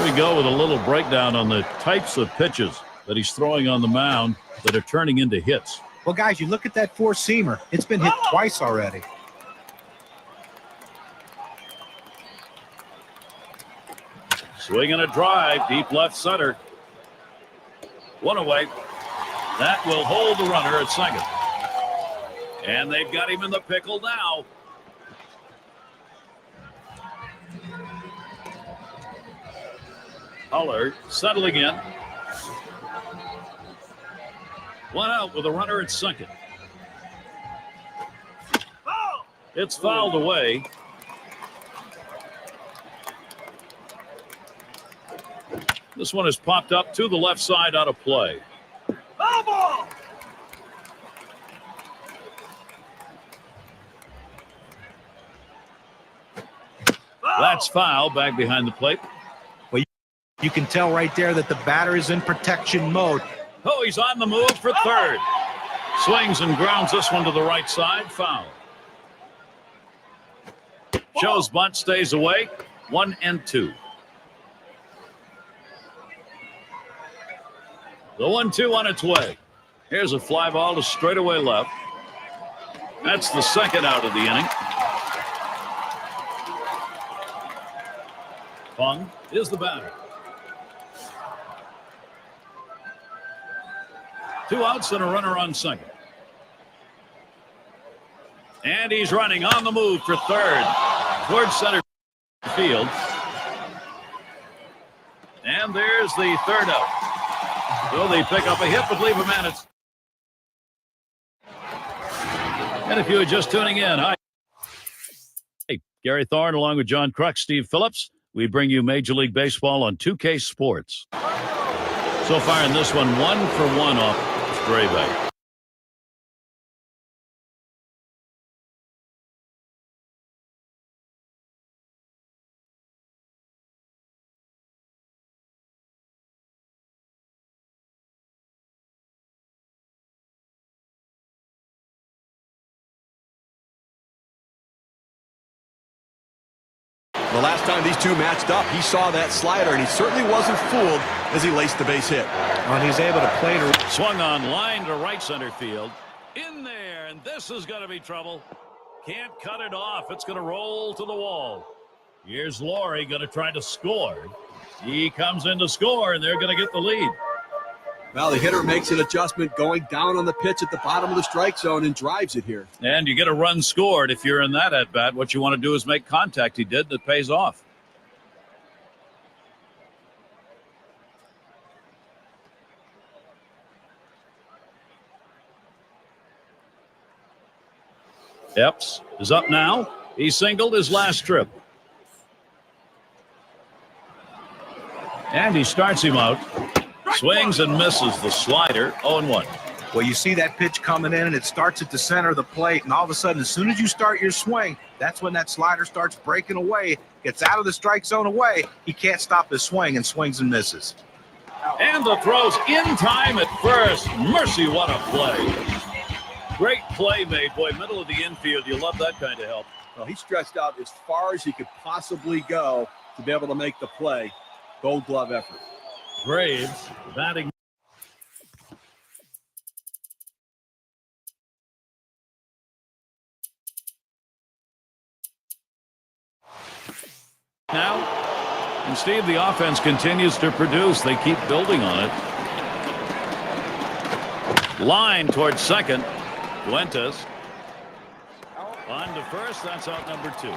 we go with a little breakdown on the types of pitches that he's throwing on the mound that are turning into hits. Well, guys, you look at that four-seamer. It's been hit twice already. Swing and a drive, deep left center. 1 away. That will hold the runner at second. And they've got him in the pickle now. Huller settling in. 1 out with a runner at second. It's fouled away. This one has popped up to the left side out of play. That's foul back behind the plate. Well, you can tell right there that the batter is in protection mode. Oh, he's on the move for third. Swings and grounds this one to the right side. Foul. Shows bunt, stays away. 1-2. The 1-2 on its way. Here's a fly ball to straightaway left. That's the second out of the inning. Fung is the batter. 2 outs and a runner on second. And he's running on the move for third. Towards center field. And there's the third out. Will they pick up a hit but leave a man at... And if you are just tuning in, hi. Hey, Gary Thorne along with John Kruk, Steve Phillips. We bring you Major League Baseball on 2K Sports. So far in this one, 1 for 1 off Strayback. The last time these two matched up, he saw that slider, and he certainly wasn't fooled as he laced the base hit. And he's able to play to... Swung on line to right center field. In there, and this is going to be trouble. Can't cut it off. It's going to roll to the wall. Here's Laurie going to try to score. He comes in to score, and they're going to get the lead. Well, the hitter makes an adjustment going down on the pitch at the bottom of the strike zone and drives it here. And you get a run scored. If you're in that at-bat, what you want to do is make contact. He did. That pays off. Epps is up now. He singled his last trip. And he starts him out. Swings and misses the slider. 0-1. Well, you see that pitch coming in, and it starts at the center of the plate, and all of a sudden, as soon as you start your swing, that's when that slider starts breaking away, gets out of the strike zone away. He can't stop his swing, and swings and misses. And the throw's in time at first. Mercy, what a play. Great play made. Boy, middle of the infield. You love that kind of help. Well, he stretched out as far as he could possibly go to be able to make the play. Gold glove effort. Braves batting. Now, and Steve, the offense continues to produce. They keep building on it. Line towards second. Fuentes. On to first. That's out number 2.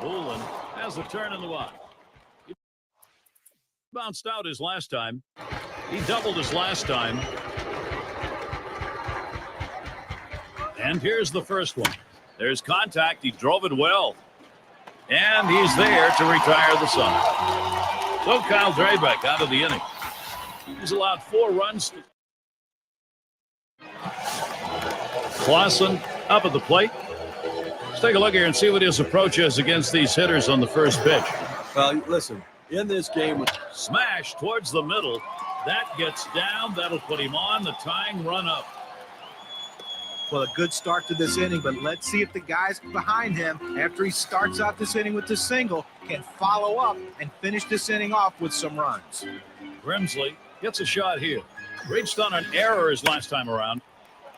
Bullen has the turn in the box. Bounced out his last time. He doubled his last time. And here's the first one. There's contact. He drove it well. And he's there to retire the side. So Kyle Drabek out of the inning. He's allowed 4 runs. Clausen up at the plate. Let's take a look here and see what his approach is against these hitters on the first pitch. Well, listen, in this game... Smash towards the middle. That gets down. That'll put him on the tying run up. Well, a good start to this inning, but let's see if the guys behind him, after he starts out this inning with the single, can follow up and finish this inning off with some runs. Grimsley gets a shot here. Reached on an error his last time around.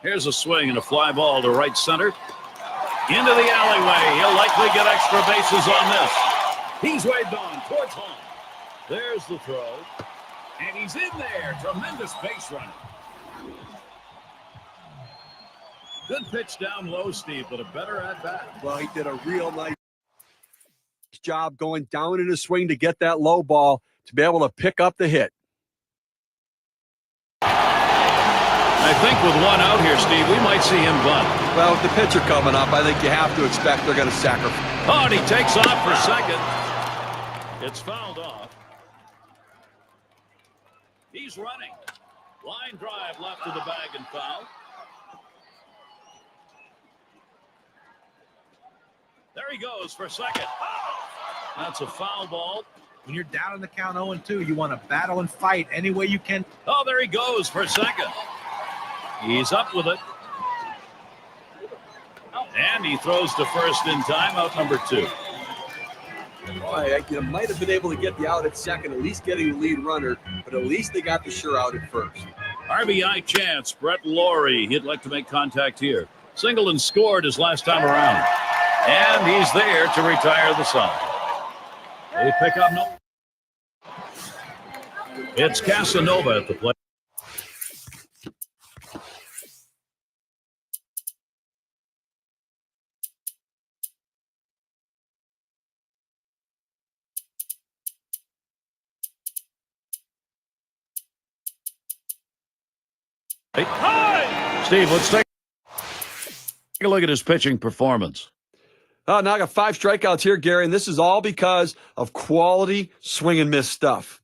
Here's a swing and a fly ball to right center. Into the alleyway. He'll likely get extra bases on this. He's waved on towards home. There's the throw. And he's in there. Tremendous base running. Good pitch down low, Steve, but a better at-bat. Well, he did a real nice job going down in his swing to get that low ball to be able to pick up the hit. I think with 1 out here, Steve, we might see him bunt. Well, with the pitcher coming up, I think you have to expect they're going to sacrifice. Oh, and he takes off for second. It's fouled off. He's running. Line drive left to the bag and foul. There he goes for second. That's a foul ball. When you're down in the count 0-2, you want to battle and fight any way you can. Oh, there he goes for second. He's up with it. And he throws to first in time, out number 2. You might have been able to get the out at second, at least getting the lead runner, but at least they got the sure out at first. RBI chance, Brett Laurie. He'd like to make contact here. Singled and scored his last time around. And he's there to retire the side. They pick up no. It's Casanova at the plate. Steve, let's take a look at his pitching performance. Now I got 5 strikeouts here, Gary, and this is all because of quality swing and miss stuff.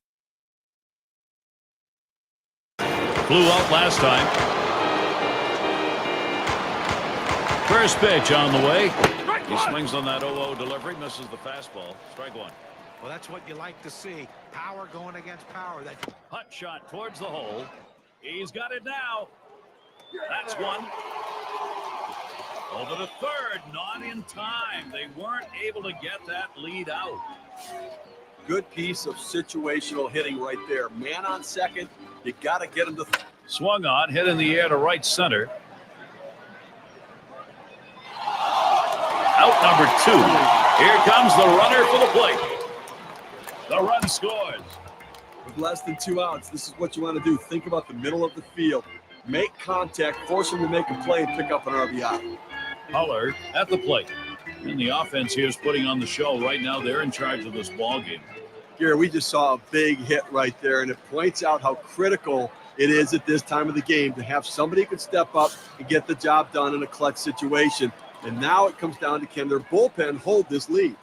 Flew out last time. First pitch on the way. He swings on that 0-0 delivery, misses the fastball. Strike 1. Well, that's what you like to see. Power going against power. That Hot shot towards the hole. He's got it now. That's 1. Over the third, not in time. They weren't able to get that lead out. Good piece of situational hitting right there. Man on second, you got to get him to. Swung on, hit in the air to right center. Out number 2. Here comes the runner for the plate. The run scores. With less than 2 outs, this is what you want to do. Think about the middle of the field. Make contact, force him to make a play, and pick up an RBI. Huller at the plate. And the offense here is putting on the show. Right now, they're in charge of this ball game. Gary, we just saw a big hit right there, and it points out how critical it is at this time of the game to have somebody who can step up and get the job done in a clutch situation. And now it comes down to, can their bullpen hold this lead?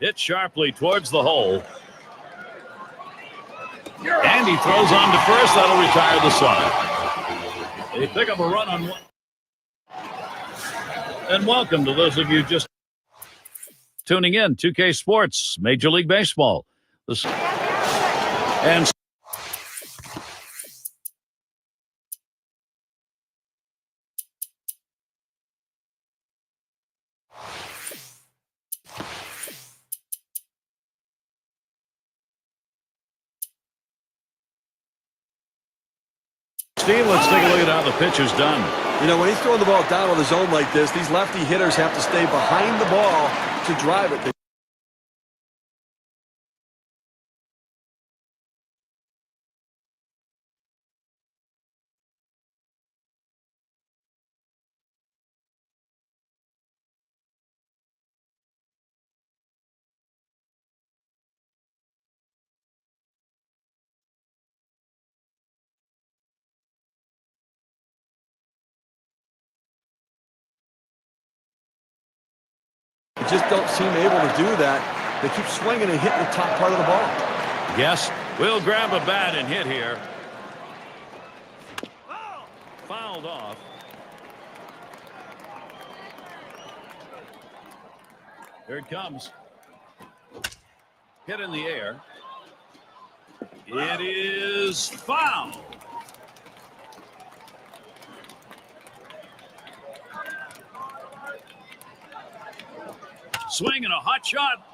Hit sharply towards the hole. And he throws on to first. That'll retire the side. They pick up a run on 1. And welcome to those of you just tuning in. 2K Sports, Major League Baseball. And Steve, let's take a look at how the pitch is done. You know, when he's throwing the ball down on the zone like this, these lefty hitters have to stay behind the ball to drive it. Just don't seem able to do that. They keep swinging and hitting the top part of the ball. Yes, we'll grab a bat and hit here. Fouled off. Here it comes. Hit in the air. It is foul. Swing and a hot shot.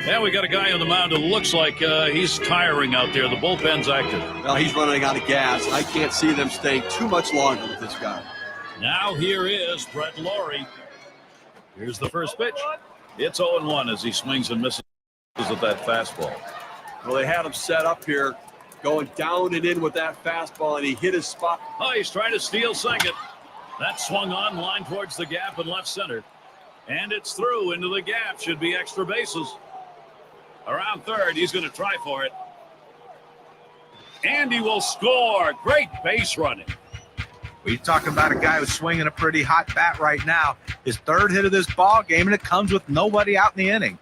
Yeah, we got a guy on the mound who looks like he's tiring out there. The bullpen's active. Well, he's running out of gas. I can't see them staying too much longer with this guy. Now here is Brett Laurie. Here's the first pitch. It's 0-1 as he swings and misses at that fastball. Well, they had him set up here, going down and in with that fastball, and he hit his spot. Oh, he's trying to steal second. That swung on, line towards the gap in left center. And it's through into the gap. Should be extra bases. Around third, he's going to try for it. And he will score. Great base running. we're talking about a guy who's swinging a pretty hot bat right now. His third hit of this ball game, and it comes with nobody out in the inning.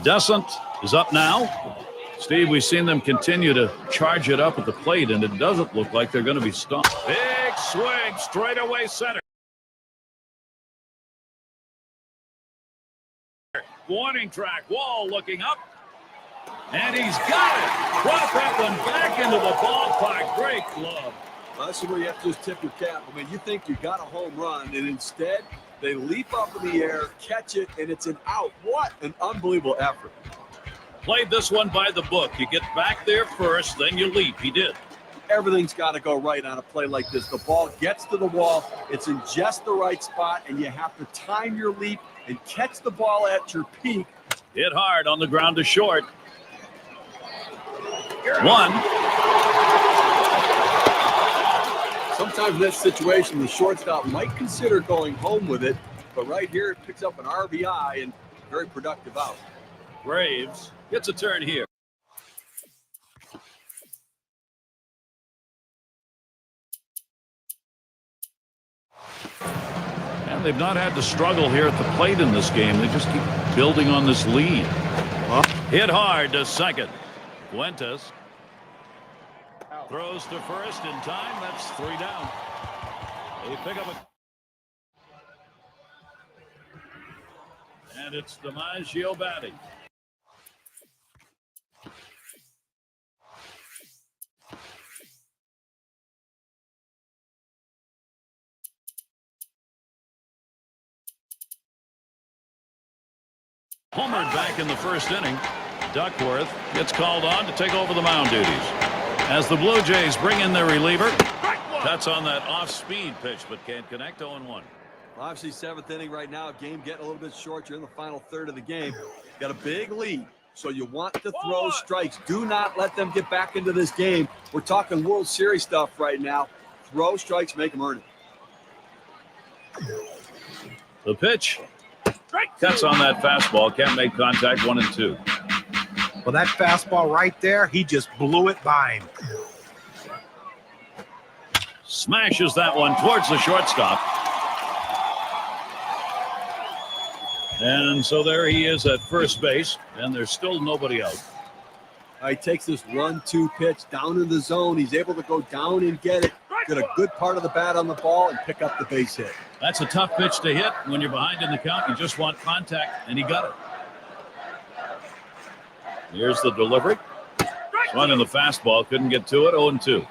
Descent is up now. Steve, we've seen them continue to charge it up at the plate, and it doesn't look like they're going to be stopped. Big swing, straightaway center. Warning track, Wall looking up. And he's got it. Drop that one back into the ballpark. Great glove. Well, that's where you have to just tip your cap. I mean, you think you got a home run, and instead they leap up in the air, catch it, and it's an out. What an unbelievable effort. Played this one by the book. You get back there first, then you leap. He did. Everything's got to go right on a play like this. The ball gets to the wall. It's in just the right spot, and you have to time your leap and catch the ball at your peak. Hit hard on the ground to short. One. Sometimes in that situation, the shortstop might consider going home with it, but right here it picks up an RBI and very productive out. Braves gets a turn here. And they've not had to struggle here at the plate in this game. They just keep building on this lead. Hit hard to second. Fuentes throws to first in time. That's 3 down. They pick up and it's DiMaggio batting. Homered back in the first inning. Duckworth gets called on to take over the mound duties. As the Blue Jays bring in their reliever, cuts on that off-speed pitch, but can't connect. 0-1. Obviously, 7th inning right now. Game getting a little bit short. You're in the final third of the game. Got a big lead, so you want to throw strikes. Do not let them get back into this game. We're talking World Series stuff right now. Throw strikes, make them earn it. The pitch. Cuts on that fastball. Can't make contact. 1-2. Well, that fastball right there, he just blew it by him. Smashes that one towards the shortstop. And so there he is at first base, and there's still nobody out. He takes this 1-2 pitch down in the zone. He's able to go down and get it. Get a good part of the bat on the ball and pick up the base hit. That's a tough pitch to hit when you're behind in the count. You just want contact, and he got it. Here's the delivery. Swung in the fastball, couldn't get to it. 0-2.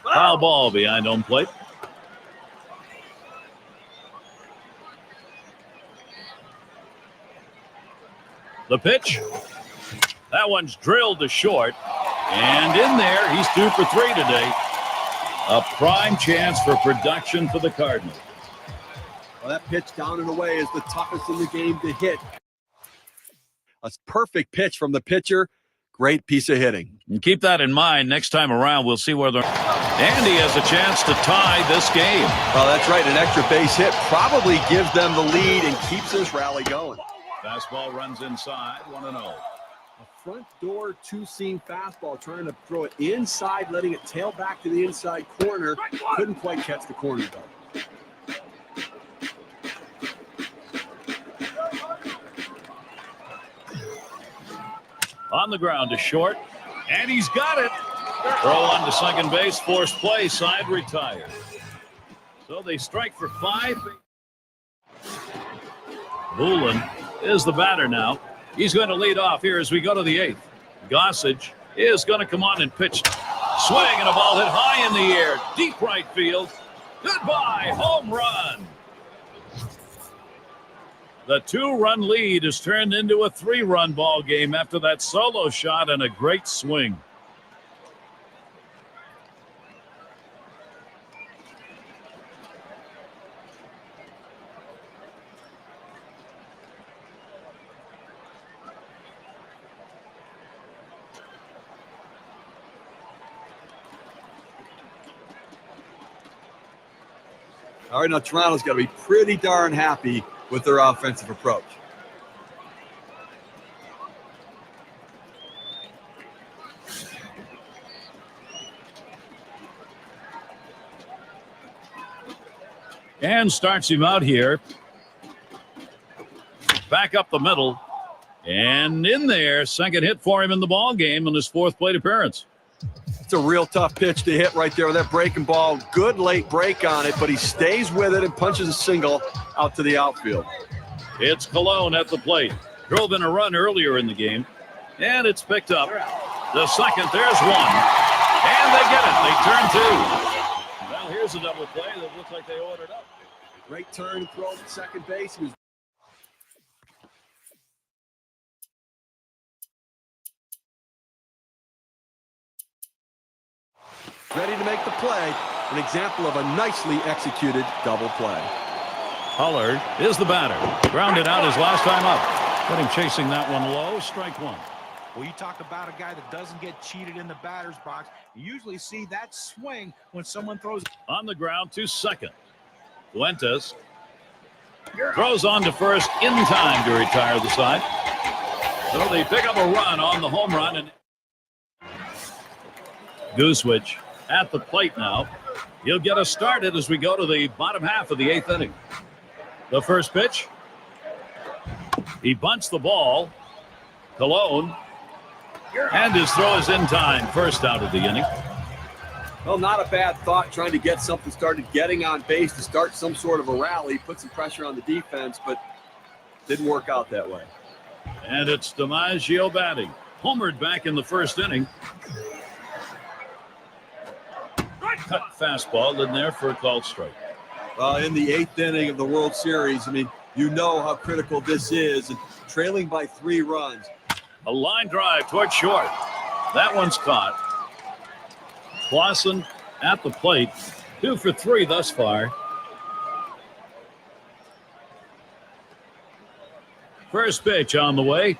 Foul ball behind home plate. The pitch. That one's drilled to short. And in there, he's 2 for 3 today. A prime chance for production for the Cardinals. Well, that pitch down and away is the toughest in the game to hit. A perfect pitch from the pitcher. Great piece of hitting. And keep that in mind. Next time around, we'll see whether Andy has a chance to tie this game. Well, that's right. An extra base hit probably gives them the lead and keeps this rally going. Fastball runs inside. 1-0. A front door two-seam fastball, trying to throw it inside, letting it tail back to the inside corner. Couldn't quite catch the corner, though. On the ground to short, and he's got it. Throw on to second base, forced play, side retired. So they strike for 5. Bullen is the batter now. He's going to lead off here as we go to the 8th. Gossage is going to come on and pitch. Swing and a ball hit high in the air, deep right field. Goodbye, home run. The 2-run lead has turned into a 3-run ball game after that solo shot and a great swing. All right, now Toronto's got to be pretty darn happy with their offensive approach. And starts him out here. Back up the middle. And in there, second hit for him in the ball game in his fourth plate appearance. It's a real tough pitch to hit right there with that breaking ball. Good late break on it, but he stays with it and punches a single out to the outfield. It's Colon at the plate. Drove in a run earlier in the game, and it's picked up. The second, there's one. And they get it. They turn two. Well, here's a double play that looks like they ordered up. Great turn and throw to second base. He was ready to make the play. An example of a nicely executed double play. Huller is the batter. Grounded out his last time up. Got him chasing that one low. Strike one. Well, you talk about a guy that doesn't get cheated in the batter's box. You usually see that swing when someone throws. On the ground to second. Fuentes throws on to first in time to retire the side. So they pick up a run on the home run. And Goosewich at the plate now. He'll get us started as we go to the bottom half of the eighth inning. The first pitch. He bunts the ball. Colon. And his throw is in time. First out of the inning. Well, not a bad thought trying to get something started, getting on base to start some sort of a rally, put some pressure on the defense, but didn't work out that way. And it's DiMaggio batting. Homered back in the first inning. Cut fastball in there for a called strike. In the eighth inning of the World Series, I mean, you know how critical this is, and trailing by 3 runs. A line drive towards short. That one's caught. Clausen at the plate. 2 for 3 thus far. First pitch on the way.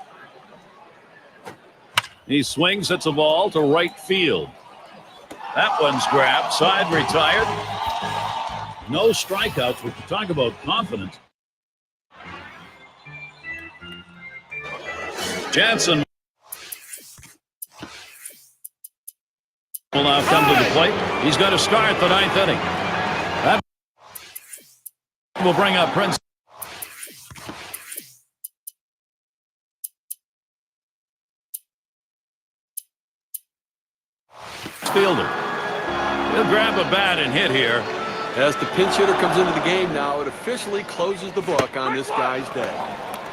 He swings, hits a ball to right field. That one's grabbed. Side retired. No strikeouts. We can talk about confidence. Jansen will now come to the plate. He's got to start the 9th inning. That will bring up Prince. Fielder. He'll grab a bat and hit here. As the pinch hitter comes into the game now, it officially closes the book on this guy's day.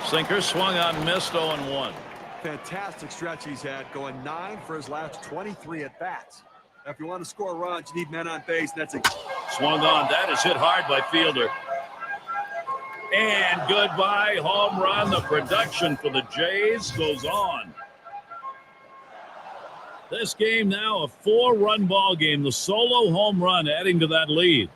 Sinker swung on, missed 0-1. Fantastic stretch he's had, going 9 for his last 23 at-bats. Now, if you want to score runs, you need men on base, and that's a... Swung on. That is hit hard by Fielder. And goodbye, home run. The production for the Jays goes on. This game now a 4-run ball game. The solo home run adding to that lead.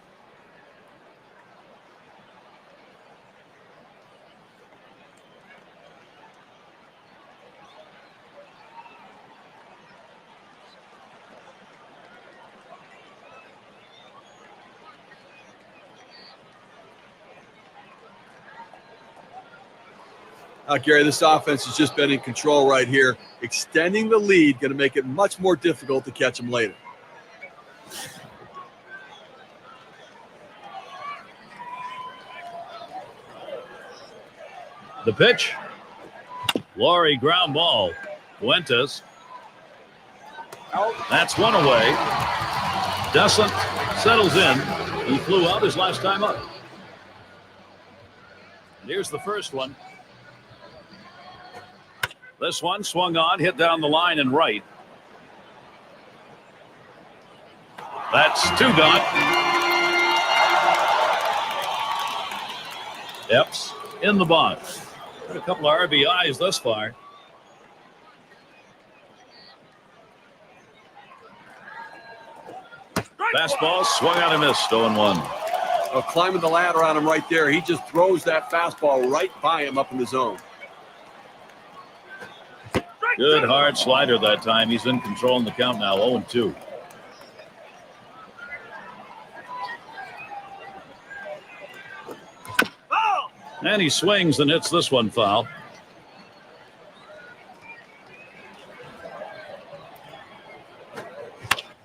Gary, this offense has just been in control right here. Extending the lead, going to make it much more difficult to catch them later. The pitch. Laurie ground ball. Fuentes. That's one away. Descent settles in. He flew out his last time up. And here's the first one. This one swung on, hit down the line and right. That's 2 gone. Epps in the box. Got a couple of RBIs thus far. Fastball swung out and missed. 0-1. Well, climbing the ladder on him right there. He just throws that fastball right by him up in the zone. Good hard slider that time. He's in control in the count now. 0-2. And he swings and hits this one foul.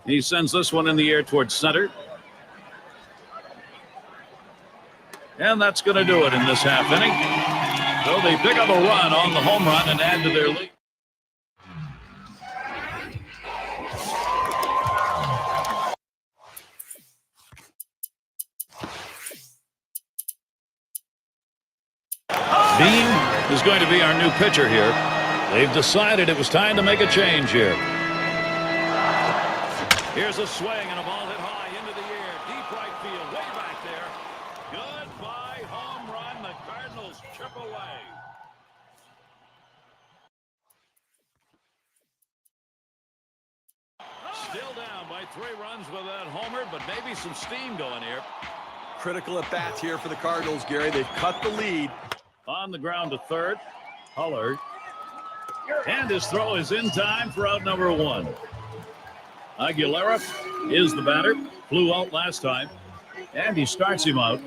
He sends this one in the air towards center. And that's going to do it in this half inning. So they pick up a run on the home run and add to their lead. Bean is going to be our new pitcher here. They've decided it was time to make a change here. Here's a swing and a ball hit high into the air. Deep right field, way back there. Goodbye home run. The Cardinals chip away. Still down by 3 runs with that homer, but maybe some steam going here. Critical at bats here for the Cardinals, Gary. They've cut the lead. On the ground to third. Huller. And his throw is in time for out number 1. Aguilera is the batter. Flew out last time. And he starts him out.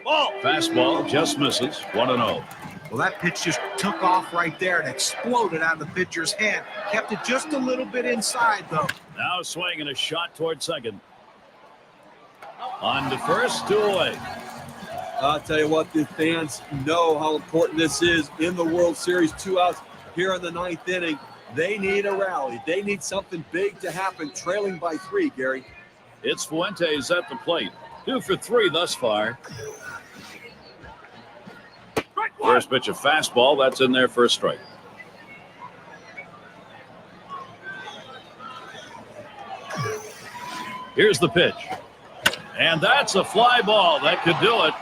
Ball. Fastball just misses. 1-0. Well, that pitch just took off right there and exploded out of the pitcher's hand. Kept it just a little bit inside, though. Now a swing and a shot toward second. On to first, 2 away. I'll tell you what, the fans know how important this is in the World Series. 2 outs here in the 9th inning. They need a rally. They need something big to happen, trailing by 3, Gary. It's Fuentes at the plate. 2 for 3 thus far. First pitch, a fastball. That's in there for a strike. Here's the pitch. And that's a fly ball. That could do it.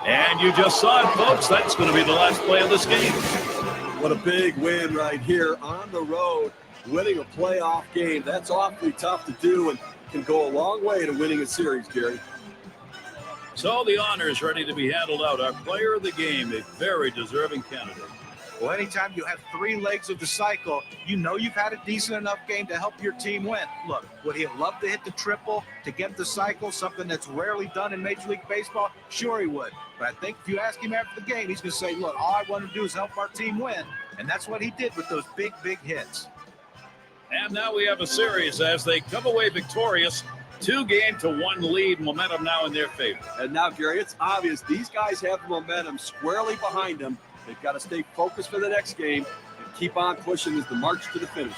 And you just saw it, folks. That's going to be the last play of this game. What a big win right here on the road, winning a playoff game. That's awfully tough to do and can go a long way to winning a series, Gary. So the honor is ready to be handled out. Our player of the game, a very deserving candidate. Well, anytime you have 3 legs of the cycle, you know you've had a decent enough game to help your team win. Look, would he love to hit the triple to get the cycle, something that's rarely done in Major League Baseball? Sure he would. But I think if you ask him after the game, he's going to say, look, all I want to do is help our team win. And that's what he did with those big, big hits. And now we have a series as they come away victorious. 2-1 lead, momentum now in their favor. And now, Gary, it's obvious these guys have the momentum squarely behind them. They've got to stay focused for the next game and keep on pushing as the march to the finish.